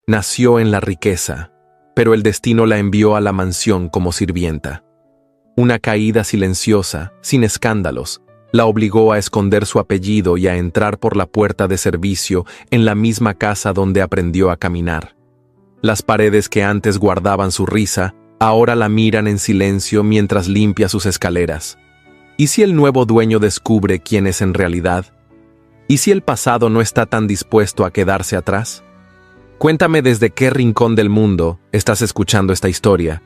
Nació en la riqueza, pero el destino la envió a la mansión como sirvienta. Una caída silenciosa, sin escándalos, la obligó a esconder su apellido y a entrar por la puerta de servicio en la misma casa donde aprendió a caminar. Las paredes que antes guardaban su risa, ahora la miran en silencio mientras limpia sus escaleras. ¿Y si el nuevo dueño descubre quién es en realidad? ¿Y si el pasado no está tan dispuesto a quedarse atrás? Cuéntame desde qué rincón del mundo estás escuchando esta historia.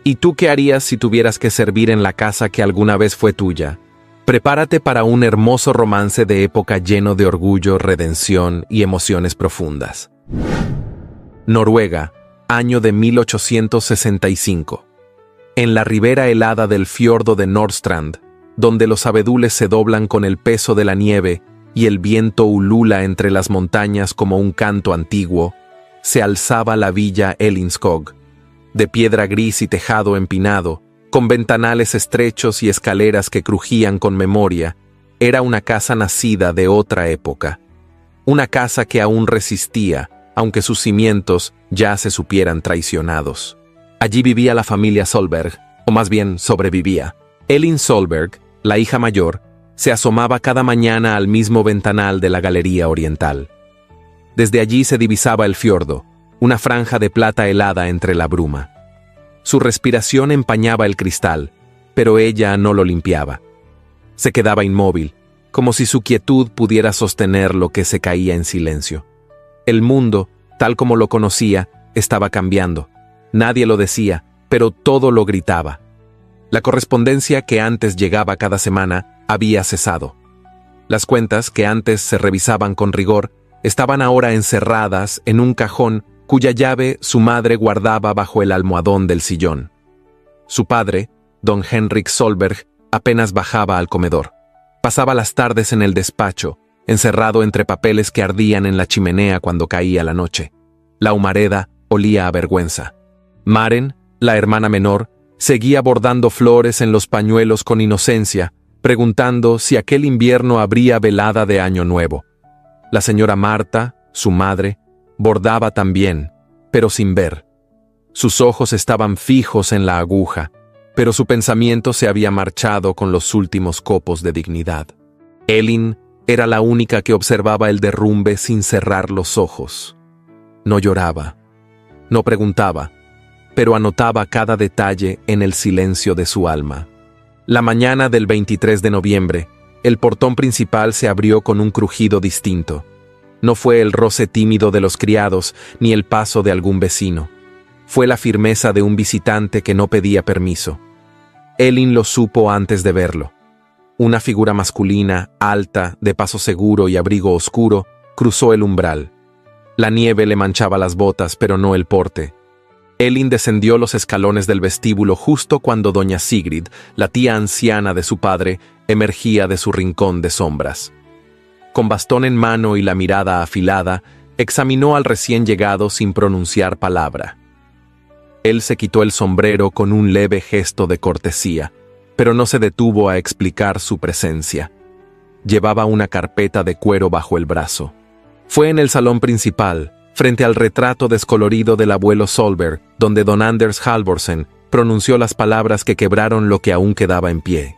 ¿Y tú qué harías si tuvieras que servir en la casa que alguna vez fue tuya? Prepárate para un hermoso romance de época lleno de orgullo, redención y emociones profundas. Noruega, año de 1865. En la ribera helada del fiordo de Nordstrand, donde los abedules se doblan con el peso de la nieve y el viento ulula entre las montañas como un canto antiguo, se alzaba la villa Ellinskog, de piedra gris y tejado empinado, con ventanales estrechos y escaleras que crujían con memoria. Era una casa nacida de otra época. Una casa que aún resistía, aunque sus cimientos ya se supieran traicionados. Allí vivía la familia Solberg, o más bien sobrevivía. Elin Solberg, la hija mayor, se asomaba cada mañana al mismo ventanal de la galería oriental. Desde allí se divisaba el fiordo, una franja de plata helada entre la bruma. Su respiración empañaba el cristal, pero ella no lo limpiaba. Se quedaba inmóvil, como si su quietud pudiera sostener lo que se caía en silencio. El mundo, tal como lo conocía, estaba cambiando. Nadie lo decía, pero todo lo gritaba. La correspondencia que antes llegaba cada semana había cesado. Las cuentas que antes se revisaban con rigor estaban ahora encerradas en un cajón cuya llave su madre guardaba bajo el almohadón del sillón. Su padre, don Henrik Solberg, apenas bajaba al comedor. Pasaba las tardes en el despacho, encerrado entre papeles que ardían en la chimenea cuando caía la noche. La humareda olía a vergüenza. Maren, la hermana menor, seguía bordando flores en los pañuelos con inocencia, preguntando si aquel invierno habría velada de Año Nuevo. La señora Marta, su madre, bordaba también, pero sin ver. Sus ojos estaban fijos en la aguja, pero su pensamiento se había marchado con los últimos copos de dignidad. Elin era la única que observaba el derrumbe sin cerrar los ojos. No lloraba, no preguntaba, pero anotaba cada detalle en el silencio de su alma. La mañana del 23 de noviembre, el portón principal se abrió con un crujido distinto. No fue el roce tímido de los criados ni el paso de algún vecino. Fue la firmeza de un visitante que no pedía permiso. Elin lo supo antes de verlo. Una figura masculina, alta, de paso seguro y abrigo oscuro, cruzó el umbral. La nieve le manchaba las botas, pero no el porte. Elin descendió los escalones del vestíbulo justo cuando doña Sigrid, la tía anciana de su padre, emergía de su rincón de sombras. Con bastón en mano y la mirada afilada, examinó al recién llegado sin pronunciar palabra. Él se quitó el sombrero con un leve gesto de cortesía, pero no se detuvo a explicar su presencia. Llevaba una carpeta de cuero bajo el brazo. Fue en el salón principal, frente al retrato descolorido del abuelo Solberg, donde don Anders Halvorsen pronunció las palabras que quebraron lo que aún quedaba en pie.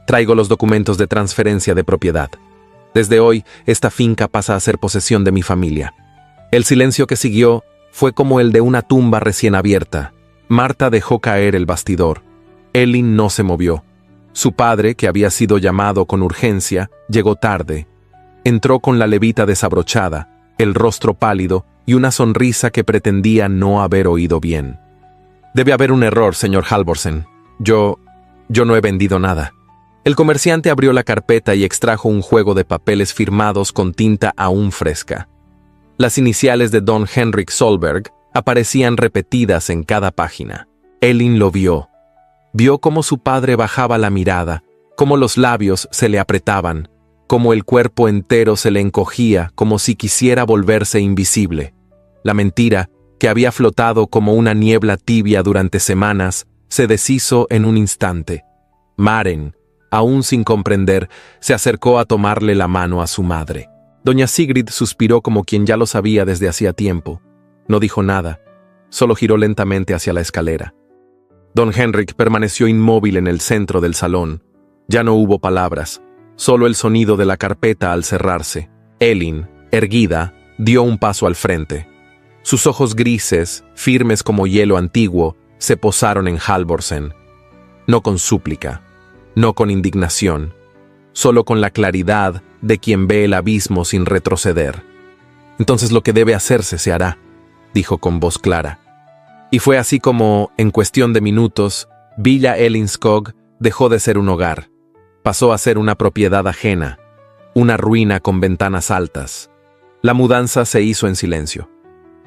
Traigo los documentos de transferencia de propiedad. Desde hoy, esta finca pasa a ser posesión de mi familia. El silencio que siguió fue como el de una tumba recién abierta. Marta dejó caer el bastidor. Elin no se movió. Su padre, que había sido llamado con urgencia, llegó tarde. Entró con la levita desabrochada, el rostro pálido y una sonrisa que pretendía no haber oído bien. Debe haber un error, señor Halvorsen. Yo no he vendido nada. El comerciante abrió la carpeta y extrajo un juego de papeles firmados con tinta aún fresca. Las iniciales de don Henrik Solberg aparecían repetidas en cada página. Elin lo vio. Vio cómo su padre bajaba la mirada, cómo los labios se le apretaban, cómo el cuerpo entero se le encogía como si quisiera volverse invisible. La mentira, que había flotado como una niebla tibia durante semanas, se deshizo en un instante. Maren, aún sin comprender, se acercó a tomarle la mano a su madre. Doña Sigrid suspiró como quien ya lo sabía desde hacía tiempo. No dijo nada, solo giró lentamente hacia la escalera. Don Henrik permaneció inmóvil en el centro del salón. Ya no hubo palabras, solo el sonido de la carpeta al cerrarse. Elin, erguida, dio un paso al frente. Sus ojos grises, firmes como hielo antiguo, se posaron en Halvorsen. No con súplica, no con indignación, solo con la claridad de quien ve el abismo sin retroceder. Entonces lo que debe hacerse se hará, dijo con voz clara. Y fue así como, en cuestión de minutos, Villa Elinskog dejó de ser un hogar. Pasó a ser una propiedad ajena, una ruina con ventanas altas. La mudanza se hizo en silencio.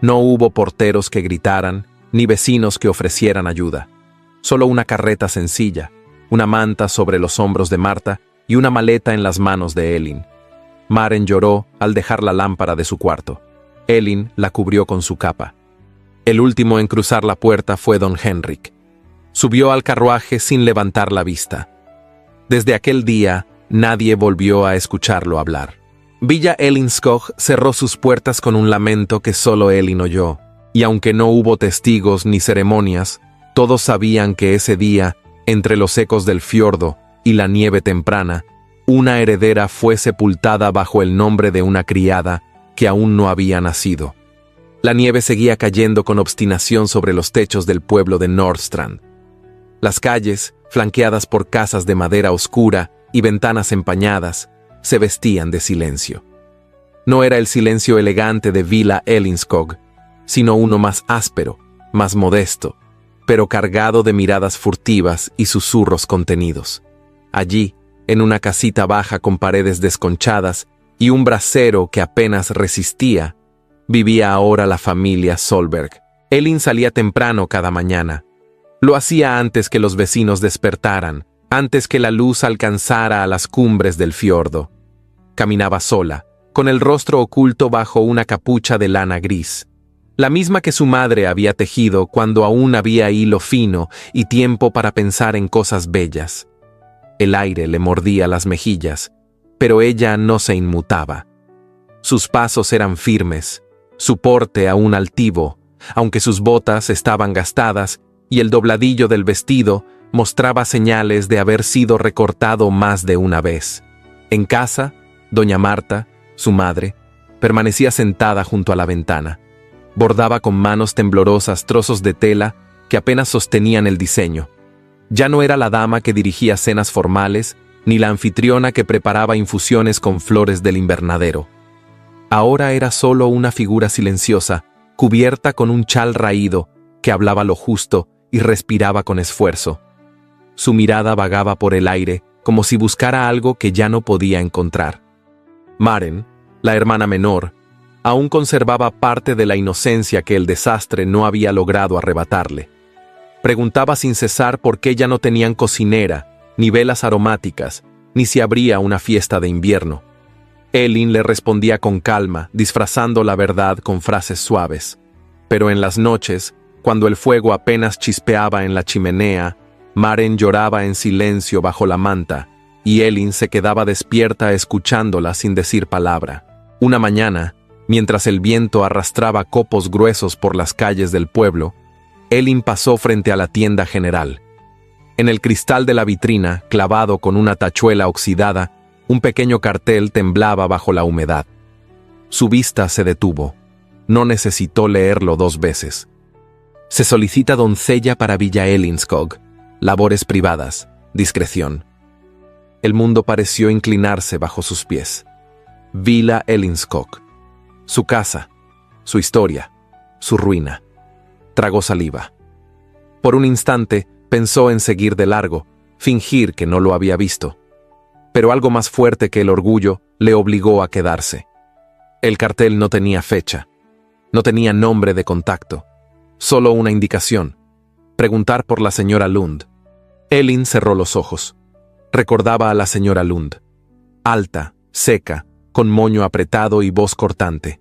No hubo porteros que gritaran, ni vecinos que ofrecieran ayuda. Solo una carreta sencilla, una manta sobre los hombros de Marta y una maleta en las manos de Elin. Maren lloró al dejar la lámpara de su cuarto. Elin la cubrió con su capa. El último en cruzar la puerta fue don Henrik. Subió al carruaje sin levantar la vista. Desde aquel día, nadie volvió a escucharlo hablar. Villa Elinskog cerró sus puertas con un lamento que solo Elin oyó, y aunque no hubo testigos ni ceremonias, todos sabían que ese día, entre los ecos del fiordo y la nieve temprana, una heredera fue sepultada bajo el nombre de una criada que aún no había nacido. La nieve seguía cayendo con obstinación sobre los techos del pueblo de Nordstrand. Las calles, flanqueadas por casas de madera oscura y ventanas empañadas, se vestían de silencio. No era el silencio elegante de Villa Elinskog, sino uno más áspero, más modesto, pero cargado de miradas furtivas y susurros contenidos. Allí, en una casita baja con paredes desconchadas y un brasero que apenas resistía, vivía ahora la familia Solberg. Elin salía temprano cada mañana. Lo hacía antes que los vecinos despertaran, antes que la luz alcanzara a las cumbres del fiordo. Caminaba sola, con el rostro oculto bajo una capucha de lana gris, la misma que su madre había tejido cuando aún había hilo fino y tiempo para pensar en cosas bellas. El aire le mordía las mejillas, pero ella no se inmutaba. Sus pasos eran firmes, su porte aún altivo, aunque sus botas estaban gastadas y el dobladillo del vestido mostraba señales de haber sido recortado más de una vez. En casa, doña Marta, su madre, permanecía sentada junto a la ventana. Bordaba con manos temblorosas trozos de tela que apenas sostenían el diseño. Ya no era la dama que dirigía cenas formales, ni la anfitriona que preparaba infusiones con flores del invernadero. Ahora era solo una figura silenciosa, cubierta con un chal raído, que hablaba lo justo y respiraba con esfuerzo. Su mirada vagaba por el aire, como si buscara algo que ya no podía encontrar. Maren, la hermana menor, aún conservaba parte de la inocencia que el desastre no había logrado arrebatarle. Preguntaba sin cesar por qué ya no tenían cocinera, ni velas aromáticas, ni si habría una fiesta de invierno. Elin le respondía con calma, disfrazando la verdad con frases suaves. Pero en las noches, cuando el fuego apenas chispeaba en la chimenea, Maren lloraba en silencio bajo la manta, y Elin se quedaba despierta escuchándola sin decir palabra. Una mañana, mientras el viento arrastraba copos gruesos por las calles del pueblo, Elin pasó frente a la tienda general. En el cristal de la vitrina, clavado con una tachuela oxidada, un pequeño cartel temblaba bajo la humedad. Su vista se detuvo. No necesitó leerlo 2 veces. Se solicita doncella para Villa Elinskog. Labores privadas. Discreción. El mundo pareció inclinarse bajo sus pies. Villa Elinskog. Su casa, su historia, su ruina. Tragó saliva. Por un instante pensó en seguir de largo, fingir que no lo había visto. Pero algo más fuerte que el orgullo le obligó a quedarse. El cartel no tenía fecha, no tenía nombre de contacto, solo una indicación: preguntar por la señora Lund. Elin cerró los ojos. Recordaba a la señora Lund, alta, seca, con moño apretado y voz cortante.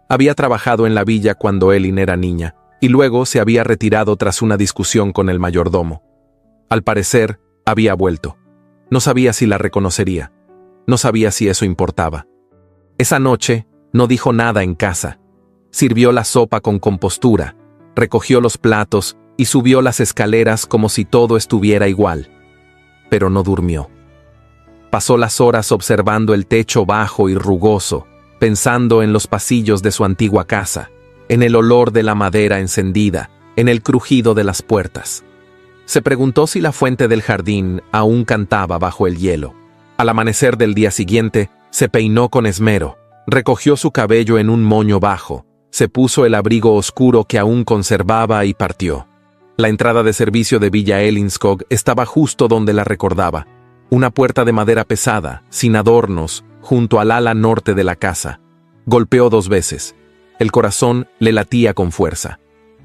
Había trabajado en la villa cuando Elin era niña, y luego se había retirado tras una discusión con el mayordomo. Al parecer, había vuelto. No sabía si la reconocería. No sabía si eso importaba. Esa noche, no dijo nada en casa. Sirvió la sopa con compostura, recogió los platos y subió las escaleras como si todo estuviera igual. Pero no durmió. Pasó las horas observando el techo bajo y rugoso, pensando en los pasillos de su antigua casa, en el olor de la madera encendida, en el crujido de las puertas. Se preguntó si la fuente del jardín aún cantaba bajo el hielo. Al amanecer del día siguiente, se peinó con esmero, recogió su cabello en un moño bajo, se puso el abrigo oscuro que aún conservaba y partió. La entrada de servicio de Villa Ellinskog estaba justo donde la recordaba, una puerta de madera pesada, sin adornos, junto al ala norte de la casa. Golpeó 2 veces. El corazón le latía con fuerza.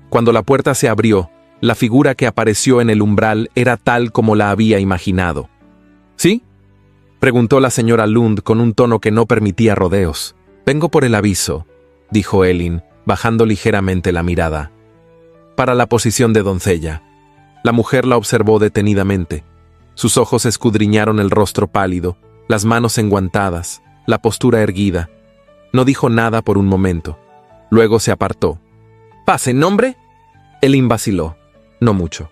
Cuando la puerta se abrió, la figura que apareció en el umbral era tal como la había imaginado. ¿Sí?, preguntó la señora Lund con un tono que no permitía rodeos. «Vengo por el aviso», dijo Elin, bajando ligeramente la mirada. «Para la posición de doncella». La mujer la observó detenidamente. Sus ojos escudriñaron el rostro pálido, las manos enguantadas, la postura erguida. No dijo nada por un momento. Luego se apartó. «¿Pase, nombre?» Elin vaciló. No mucho.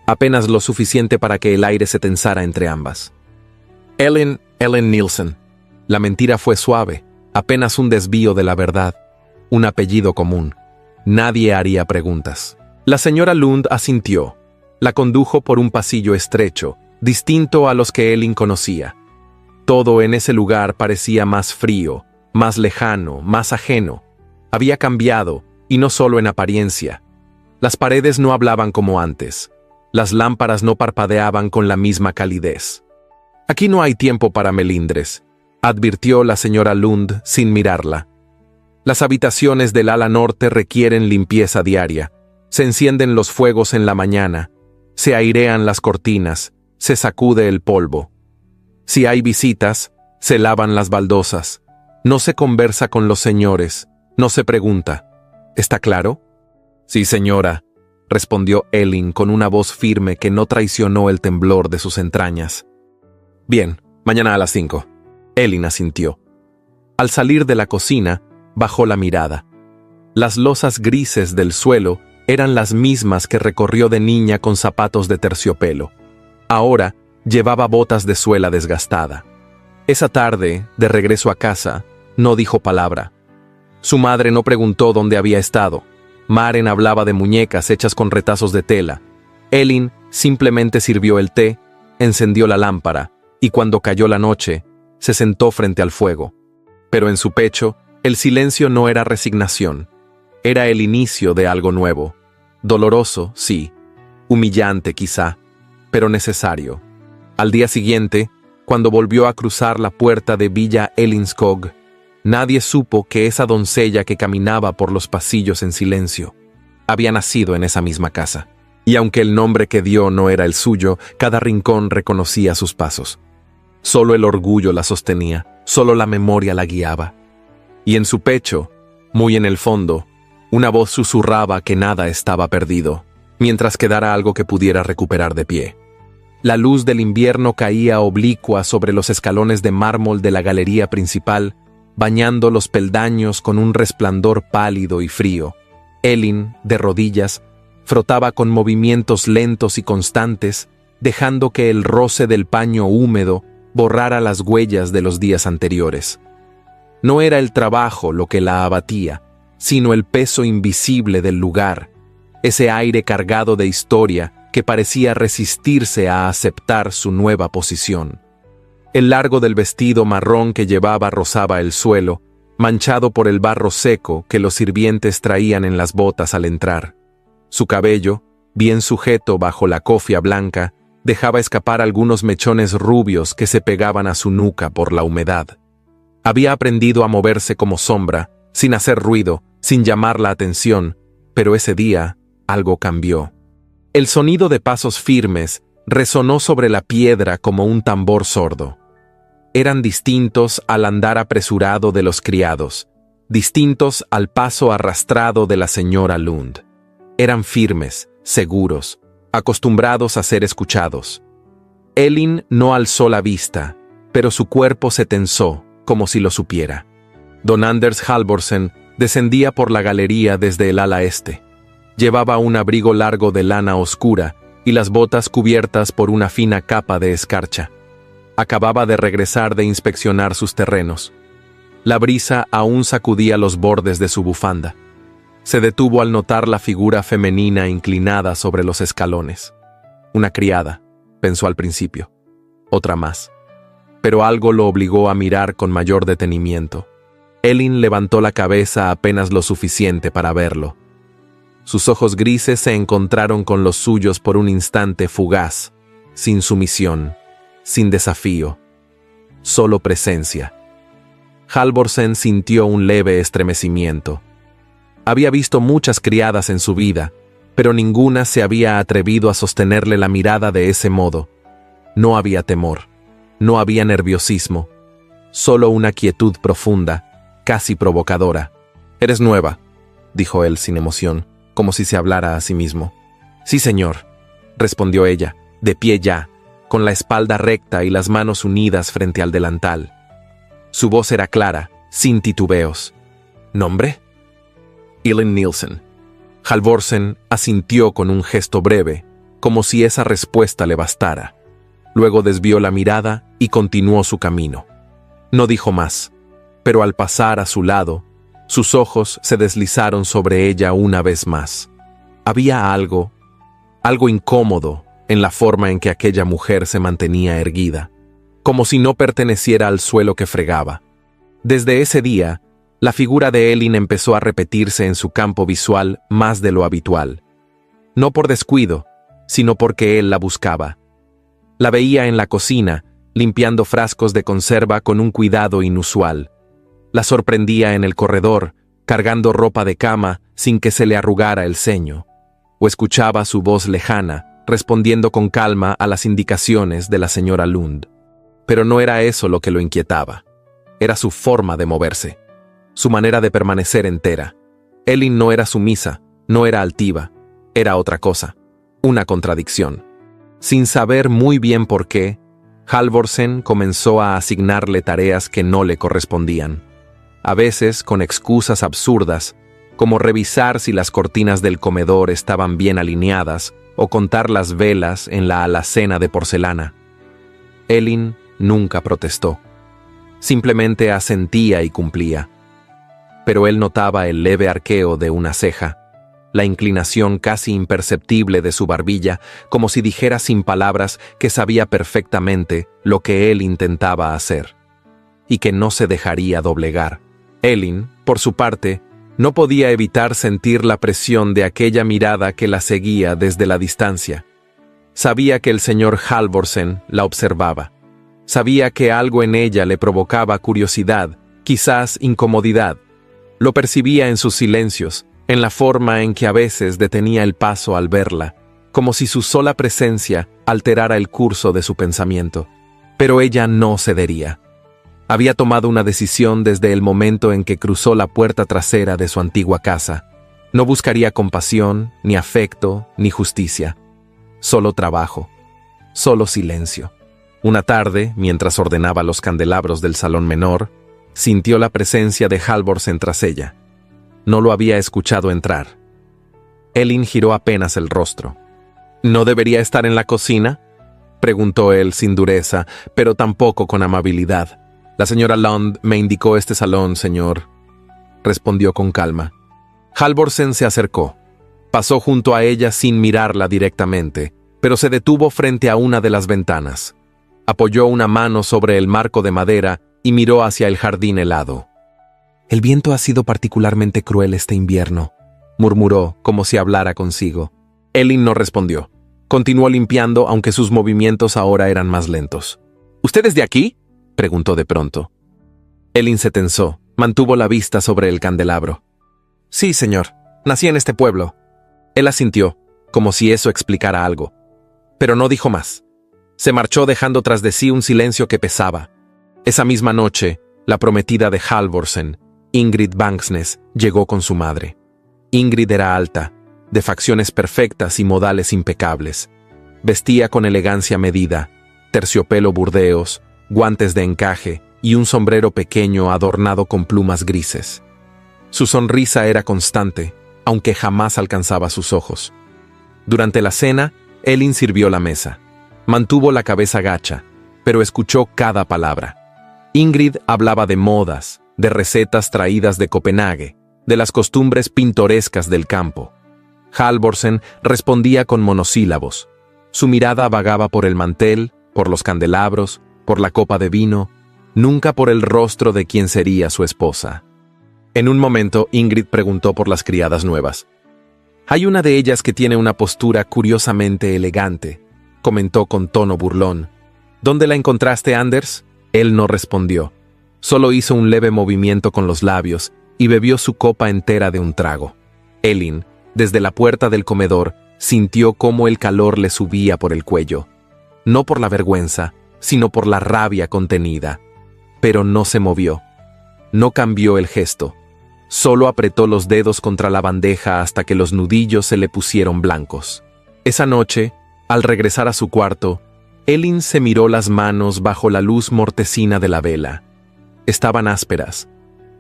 Apenas lo suficiente para que el aire se tensara entre ambas. Ellen Nielsen. La mentira fue suave, apenas un desvío de la verdad, un apellido común. Nadie haría preguntas. La señora Lund asintió. La condujo por un pasillo estrecho, distinto a los que Elin conocía. Todo en ese lugar parecía más frío, más lejano, más ajeno. Había cambiado, y no solo en apariencia. Las paredes no hablaban como antes. Las lámparas no parpadeaban con la misma calidez. «Aquí no hay tiempo para melindres», advirtió la señora Lund sin mirarla. «Las habitaciones del ala norte requieren limpieza diaria. Se encienden los fuegos en la mañana, se airean las cortinas, se sacude el polvo. Si hay visitas, se lavan las baldosas. No se conversa con los señores, no se pregunta. ¿Está claro?» «Sí, señora», respondió Elin con una voz firme que no traicionó el temblor de sus entrañas. «Bien, mañana a las 5». Elin asintió. Al salir de la cocina, bajó la mirada. Las losas grises del suelo eran las mismas que recorrió de niña con zapatos de terciopelo. Ahora llevaba botas de suela desgastada. Esa tarde, de regreso a casa, no dijo palabra. Su madre no preguntó dónde había estado. Maren hablaba de muñecas hechas con retazos de tela. Elin simplemente sirvió el té, encendió la lámpara, y cuando cayó la noche, se sentó frente al fuego. Pero en su pecho, el silencio no era resignación. Era el inicio de algo nuevo. Doloroso, sí. Humillante, quizá, pero necesario. Al día siguiente, cuando volvió a cruzar la puerta de Villa Ellinskog, nadie supo que esa doncella que caminaba por los pasillos en silencio había nacido en esa misma casa. Y aunque el nombre que dio no era el suyo, cada rincón reconocía sus pasos. Solo el orgullo la sostenía, solo la memoria la guiaba. Y en su pecho, muy en el fondo, una voz susurraba que nada estaba perdido, mientras quedara algo que pudiera recuperar de pie. La luz del invierno caía oblicua sobre los escalones de mármol de la galería principal, bañando los peldaños con un resplandor pálido y frío. Elin, de rodillas, frotaba con movimientos lentos y constantes, dejando que el roce del paño húmedo borrara las huellas de los días anteriores. No era el trabajo lo que la abatía, sino el peso invisible del lugar, ese aire cargado de historia que parecía resistirse a aceptar su nueva posición. El largo del vestido marrón que llevaba rozaba el suelo, manchado por el barro seco que los sirvientes traían en las botas al entrar. Su cabello, bien sujeto bajo la cofia blanca, dejaba escapar algunos mechones rubios que se pegaban a su nuca por la humedad. Había aprendido a moverse como sombra, sin hacer ruido, sin llamar la atención, pero ese día algo cambió. El sonido de pasos firmes resonó sobre la piedra como un tambor sordo. Eran distintos al andar apresurado de los criados, distintos al paso arrastrado de la señora Lund. Eran firmes, seguros, acostumbrados a ser escuchados. Elin no alzó la vista, pero su cuerpo se tensó, como si lo supiera. Don Anders Halvorsen Descendía por la galería desde el ala este. Llevaba un abrigo largo de lana oscura y las botas cubiertas por una fina capa de escarcha. Acababa de regresar de inspeccionar sus terrenos. La brisa aún sacudía los bordes de su bufanda. Se detuvo al notar la figura femenina inclinada sobre los escalones. Una criada, pensó al principio. Otra más. Pero algo lo obligó a mirar con mayor detenimiento. Elin levantó la cabeza apenas lo suficiente para verlo. Sus ojos grises se encontraron con los suyos por un instante fugaz, sin sumisión, sin desafío, solo presencia. Halvorsen sintió un leve estremecimiento. Había visto muchas criadas en su vida, pero ninguna se había atrevido a sostenerle la mirada de ese modo. No había temor, no había nerviosismo, solo una quietud profunda, casi provocadora. «Eres nueva», dijo él sin emoción, como si se hablara a sí mismo. «Sí, señor», respondió ella, de pie ya, con la espalda recta y las manos unidas frente al delantal. Su voz era clara, sin titubeos. «¿Nombre?» «Elin Nielsen». Halvorsen asintió con un gesto breve, como si esa respuesta le bastara. Luego desvió la mirada y continuó su camino. No dijo más, pero al pasar a su lado, sus ojos se deslizaron sobre ella una vez más. Había algo incómodo en la forma en que aquella mujer se mantenía erguida, como si no perteneciera al suelo que fregaba. Desde ese día, la figura de Elin empezó a repetirse en su campo visual más de lo habitual. No por descuido, sino porque él la buscaba. La veía en la cocina, limpiando frascos de conserva con un cuidado inusual. La sorprendía en el corredor, cargando ropa de cama sin que se le arrugara el ceño, o escuchaba su voz lejana, respondiendo con calma a las indicaciones de la señora Lund. Pero no era eso lo que lo inquietaba. Era su forma de moverse, su manera de permanecer entera. Elin no era sumisa, no era altiva, era otra cosa, una contradicción. Sin saber muy bien por qué, Halvorsen comenzó a asignarle tareas que no le correspondían. A veces con excusas absurdas, como revisar si las cortinas del comedor estaban bien alineadas o contar las velas en la alacena de porcelana. Elin nunca protestó. Simplemente asentía y cumplía. Pero él notaba el leve arqueo de una ceja, la inclinación casi imperceptible de su barbilla, como si dijera sin palabras que sabía perfectamente lo que él intentaba hacer, y que no se dejaría doblegar. Elin, por su parte, no podía evitar sentir la presión de aquella mirada que la seguía desde la distancia. Sabía que el señor Halvorsen la observaba. Sabía que algo en ella le provocaba curiosidad, quizás incomodidad. Lo percibía en sus silencios, en la forma en que a veces detenía el paso al verla, como si su sola presencia alterara el curso de su pensamiento. Pero ella no cedería. Había tomado una decisión desde el momento en que cruzó la puerta trasera de su antigua casa. No buscaría compasión, ni afecto, ni justicia. Solo trabajo, solo silencio. Una tarde, mientras ordenaba los candelabros del salón menor, sintió la presencia de Halvorsen tras ella. No lo había escuchado entrar. Elin giró apenas el rostro. «¿No debería estar en la cocina?», preguntó él sin dureza, pero tampoco con amabilidad. «La señora Lund me indicó este salón, señor», respondió con calma. Halvorsen se acercó. Pasó junto a ella sin mirarla directamente, pero se detuvo frente a una de las ventanas. Apoyó una mano sobre el marco de madera y miró hacia el jardín helado. «El viento ha sido particularmente cruel este invierno», murmuró como si hablara consigo. Elin no respondió. Continuó limpiando, aunque sus movimientos ahora eran más lentos. «¿Usted es de aquí?», preguntó de pronto. Elin se tensó, mantuvo la vista sobre el candelabro. «Sí, señor, nací en este pueblo». Él asintió, como si eso explicara algo. Pero no dijo más. Se marchó dejando tras de sí un silencio que pesaba. Esa misma noche, la prometida de Halvorsen, Ingrid Vangsnes, llegó con su madre. Ingrid era alta, de facciones perfectas y modales impecables. Vestía con elegancia medida, terciopelo burdeos, guantes de encaje y un sombrero pequeño adornado con plumas grises. Su sonrisa era constante, aunque jamás alcanzaba sus ojos. Durante la cena, Elin sirvió la mesa. Mantuvo la cabeza gacha, pero escuchó cada palabra. Ingrid hablaba de modas, de recetas traídas de Copenhague, de las costumbres pintorescas del campo. Halvorsen respondía con monosílabos. Su mirada vagaba por el mantel, por los candelabros, por la copa de vino, nunca por el rostro de quien sería su esposa. En un momento, Ingrid preguntó por las criadas nuevas. «Hay una de ellas que tiene una postura curiosamente elegante», comentó con tono burlón. «¿Dónde la encontraste, Anders?» Él no respondió. Solo hizo un leve movimiento con los labios y bebió su copa entera de un trago. Elin, desde la puerta del comedor, sintió cómo el calor le subía por el cuello. No por la vergüenza, sino por la rabia contenida. Pero no se movió. No cambió el gesto. Solo apretó los dedos contra la bandeja hasta que los nudillos se le pusieron blancos. Esa noche, al regresar a su cuarto, Elin se miró las manos bajo la luz mortecina de la vela. Estaban ásperas,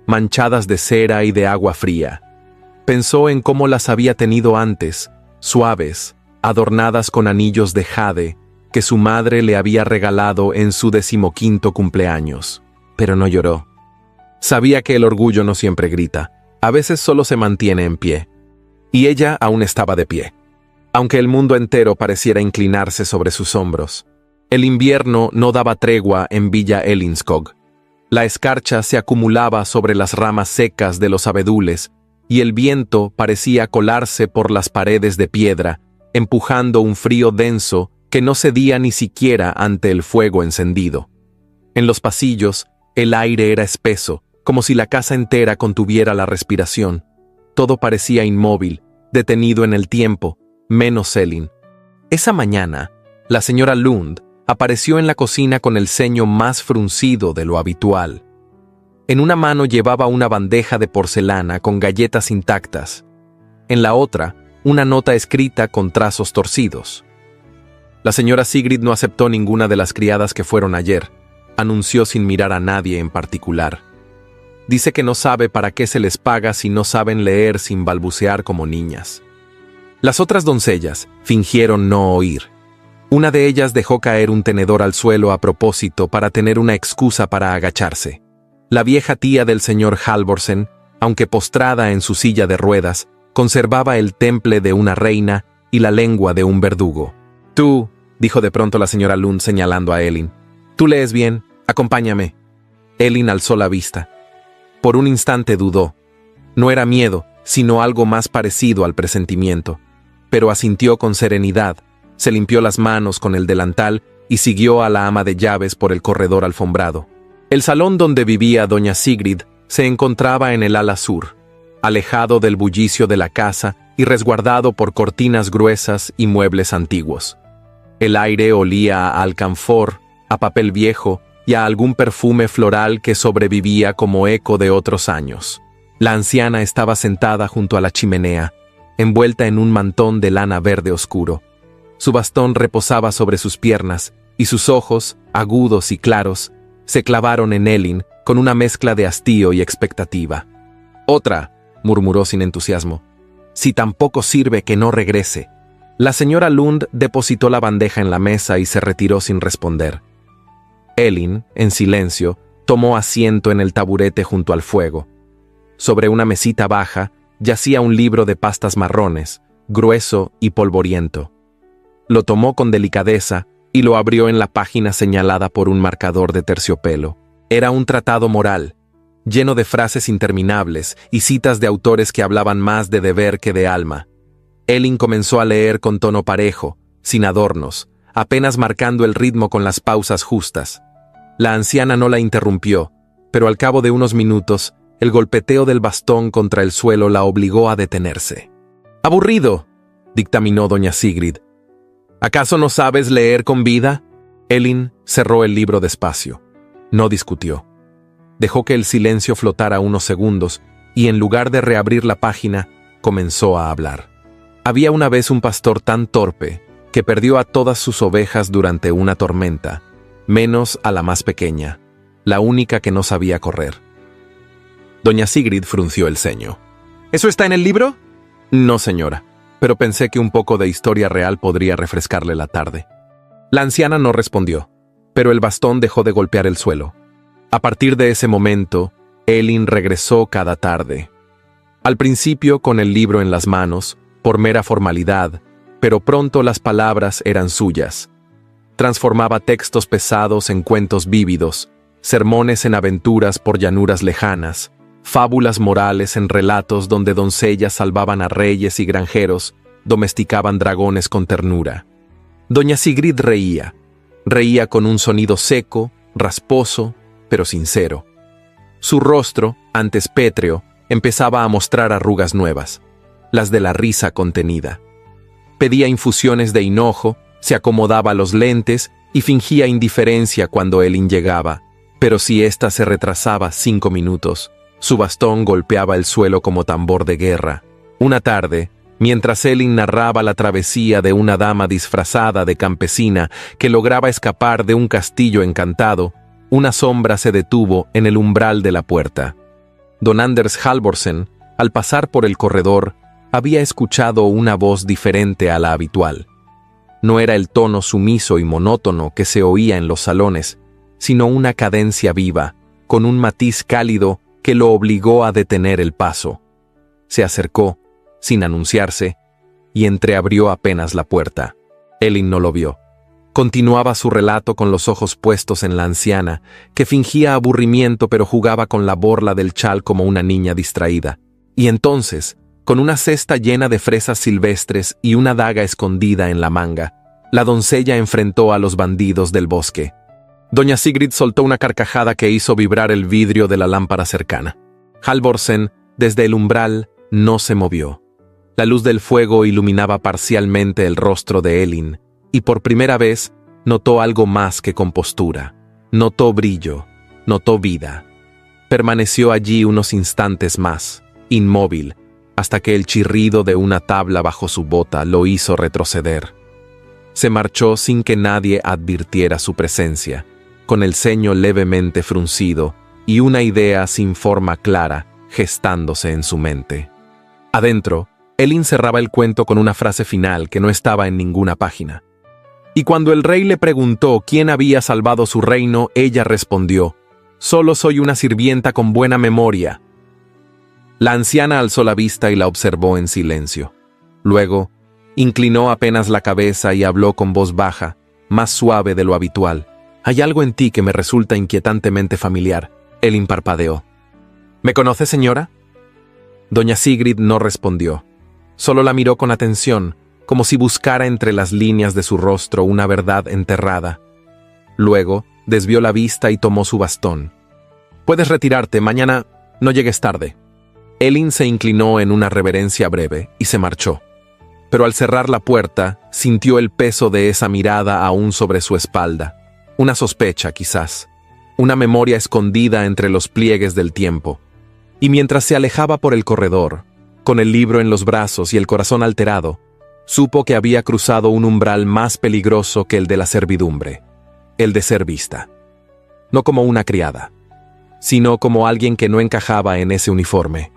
manchadas de cera y de agua fría. Pensó en cómo las había tenido antes, suaves, adornadas con anillos de jade que su madre le había regalado en su 15º cumpleaños. Pero no lloró. Sabía que el orgullo no siempre grita, a veces solo se mantiene en pie. Y ella aún estaba de pie, aunque el mundo entero pareciera inclinarse sobre sus hombros. El invierno no daba tregua en Villa Ellinskog. La escarcha se acumulaba sobre las ramas secas de los abedules y el viento parecía colarse por las paredes de piedra, empujando un frío denso que no cedía ni siquiera ante el fuego encendido. En los pasillos, el aire era espeso, como si la casa entera contuviera la respiración. Todo parecía inmóvil, detenido en el tiempo, menos Elin. Esa mañana, la señora Lund apareció en la cocina con el ceño más fruncido de lo habitual. En una mano llevaba una bandeja de porcelana con galletas intactas. En la otra, una nota escrita con trazos torcidos. La señora Sigrid no aceptó ninguna de las criadas que fueron ayer. Anunció sin mirar a nadie en particular. Dice que no sabe para qué se les paga si no saben leer sin balbucear como niñas. Las otras doncellas fingieron no oír. Una de ellas dejó caer un tenedor al suelo a propósito para tener una excusa para agacharse. La vieja tía del señor Halvorsen, aunque postrada en su silla de ruedas, conservaba el temple de una reina y la lengua de un verdugo. «Tú», dijo de pronto la señora Lund señalando a Elin, «tú lees bien, acompáñame». Elin alzó la vista. Por un instante dudó. No era miedo, sino algo más parecido al presentimiento. Pero asintió con serenidad, se limpió las manos con el delantal y siguió a la ama de llaves por el corredor alfombrado. El salón donde vivía doña Sigrid se encontraba en el ala sur, alejado del bullicio de la casa y resguardado por cortinas gruesas y muebles antiguos. El aire olía a alcanfor, a papel viejo y a algún perfume floral que sobrevivía como eco de otros años. La anciana estaba sentada junto a la chimenea, envuelta en un mantón de lana verde oscuro. Su bastón reposaba sobre sus piernas y sus ojos, agudos y claros, se clavaron en Elin con una mezcla de hastío y expectativa. «Otra», murmuró sin entusiasmo. «Si tampoco sirve que no regrese». La señora Lund depositó la bandeja en la mesa y se retiró sin responder. Elin, en silencio, tomó asiento en el taburete junto al fuego. Sobre una mesita baja yacía un libro de pastas marrones, grueso y polvoriento. Lo tomó con delicadeza y lo abrió en la página señalada por un marcador de terciopelo. Era un tratado moral, lleno de frases interminables y citas de autores que hablaban más de deber que de alma. Elin comenzó a leer con tono parejo, sin adornos, apenas marcando el ritmo con las pausas justas. La anciana no la interrumpió, pero al cabo de unos minutos, el golpeteo del bastón contra el suelo la obligó a detenerse. «Aburrido», dictaminó doña Sigrid. «¿Acaso no sabes leer con vida?» Elin cerró el libro despacio. No discutió. Dejó que el silencio flotara unos segundos y en lugar de reabrir la página, comenzó a hablar. Había una vez un pastor tan torpe que perdió a todas sus ovejas durante una tormenta, menos a la más pequeña, la única que no sabía correr. Doña Sigrid frunció el ceño. ¿Eso está en el libro? No, señora, pero pensé que un poco de historia real podría refrescarle la tarde. La anciana no respondió, pero el bastón dejó de golpear el suelo. A partir de ese momento, Elin regresó cada tarde. Al principio con el libro en las manos, por mera formalidad, pero pronto las palabras eran suyas. Transformaba textos pesados en cuentos vívidos, sermones en aventuras por llanuras lejanas, fábulas morales en relatos donde doncellas salvaban a reyes y granjeros, domesticaban dragones con ternura. Doña Sigrid reía con un sonido seco, rasposo, pero sincero. Su rostro, antes pétreo, empezaba a mostrar arrugas nuevas, las de la risa contenida. Pedía infusiones de hinojo, se acomodaba los lentes y fingía indiferencia cuando Elin llegaba, pero si ésta se retrasaba 5 minutos, su bastón golpeaba el suelo como tambor de guerra. Una tarde, mientras Elin narraba la travesía de una dama disfrazada de campesina que lograba escapar de un castillo encantado, una sombra se detuvo en el umbral de la puerta. Don Anders Halvorsen, al pasar por el corredor, había escuchado una voz diferente a la habitual. No era el tono sumiso y monótono que se oía en los salones, sino una cadencia viva, con un matiz cálido que lo obligó a detener el paso. Se acercó, sin anunciarse, y entreabrió apenas la puerta. Elin no lo vio. Continuaba su relato con los ojos puestos en la anciana, que fingía aburrimiento pero jugaba con la borla del chal como una niña distraída. Y entonces, con una cesta llena de fresas silvestres y una daga escondida en la manga, la doncella enfrentó a los bandidos del bosque. Doña Sigrid soltó una carcajada que hizo vibrar el vidrio de la lámpara cercana. Halvorsen, desde el umbral, no se movió. La luz del fuego iluminaba parcialmente el rostro de Elin, y por primera vez notó algo más que compostura. Notó brillo, notó vida. Permaneció allí unos instantes más, inmóvil, hasta que el chirrido de una tabla bajo su bota lo hizo retroceder. Se marchó sin que nadie advirtiera su presencia, con el ceño levemente fruncido y una idea sin forma clara gestándose en su mente. Adentro, Elin cerraba el cuento con una frase final que no estaba en ninguna página. Y cuando el rey le preguntó quién había salvado su reino, ella respondió: «Solo soy una sirvienta con buena memoria». La anciana alzó la vista y la observó en silencio. Luego, inclinó apenas la cabeza y habló con voz baja, más suave de lo habitual. «Hay algo en ti que me resulta inquietantemente familiar». Elin parpadeó. «¿Me conoce, señora?» Doña Sigrid no respondió. Solo la miró con atención, como si buscara entre las líneas de su rostro una verdad enterrada. Luego, desvió la vista y tomó su bastón. «Puedes retirarte, mañana no llegues tarde». Elin se inclinó en una reverencia breve y se marchó. Pero al cerrar la puerta, sintió el peso de esa mirada aún sobre su espalda. Una sospecha, quizás. Una memoria escondida entre los pliegues del tiempo. Y mientras se alejaba por el corredor, con el libro en los brazos y el corazón alterado, supo que había cruzado un umbral más peligroso que el de la servidumbre, el de ser vista. No como una criada, sino como alguien que no encajaba en ese uniforme,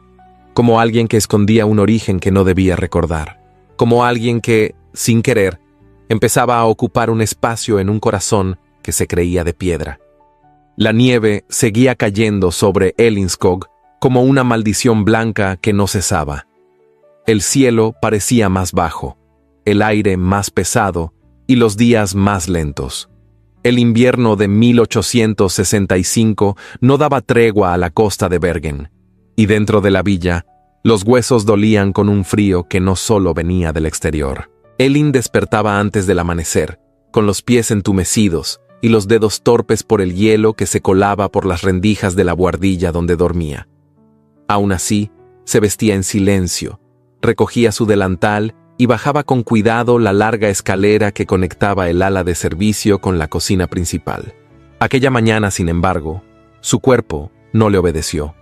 como alguien que escondía un origen que no debía recordar, como alguien que, sin querer, empezaba a ocupar un espacio en un corazón que se creía de piedra. La nieve seguía cayendo sobre Elinskog como una maldición blanca que no cesaba. El cielo parecía más bajo, el aire más pesado y los días más lentos. El invierno de 1865 no daba tregua a la costa de Bergen, y dentro de la villa, los huesos dolían con un frío que no solo venía del exterior. Elin despertaba antes del amanecer, con los pies entumecidos y los dedos torpes por el hielo que se colaba por las rendijas de la buhardilla donde dormía. Aún así, se vestía en silencio, recogía su delantal y bajaba con cuidado la larga escalera que conectaba el ala de servicio con la cocina principal. Aquella mañana, sin embargo, su cuerpo no le obedeció.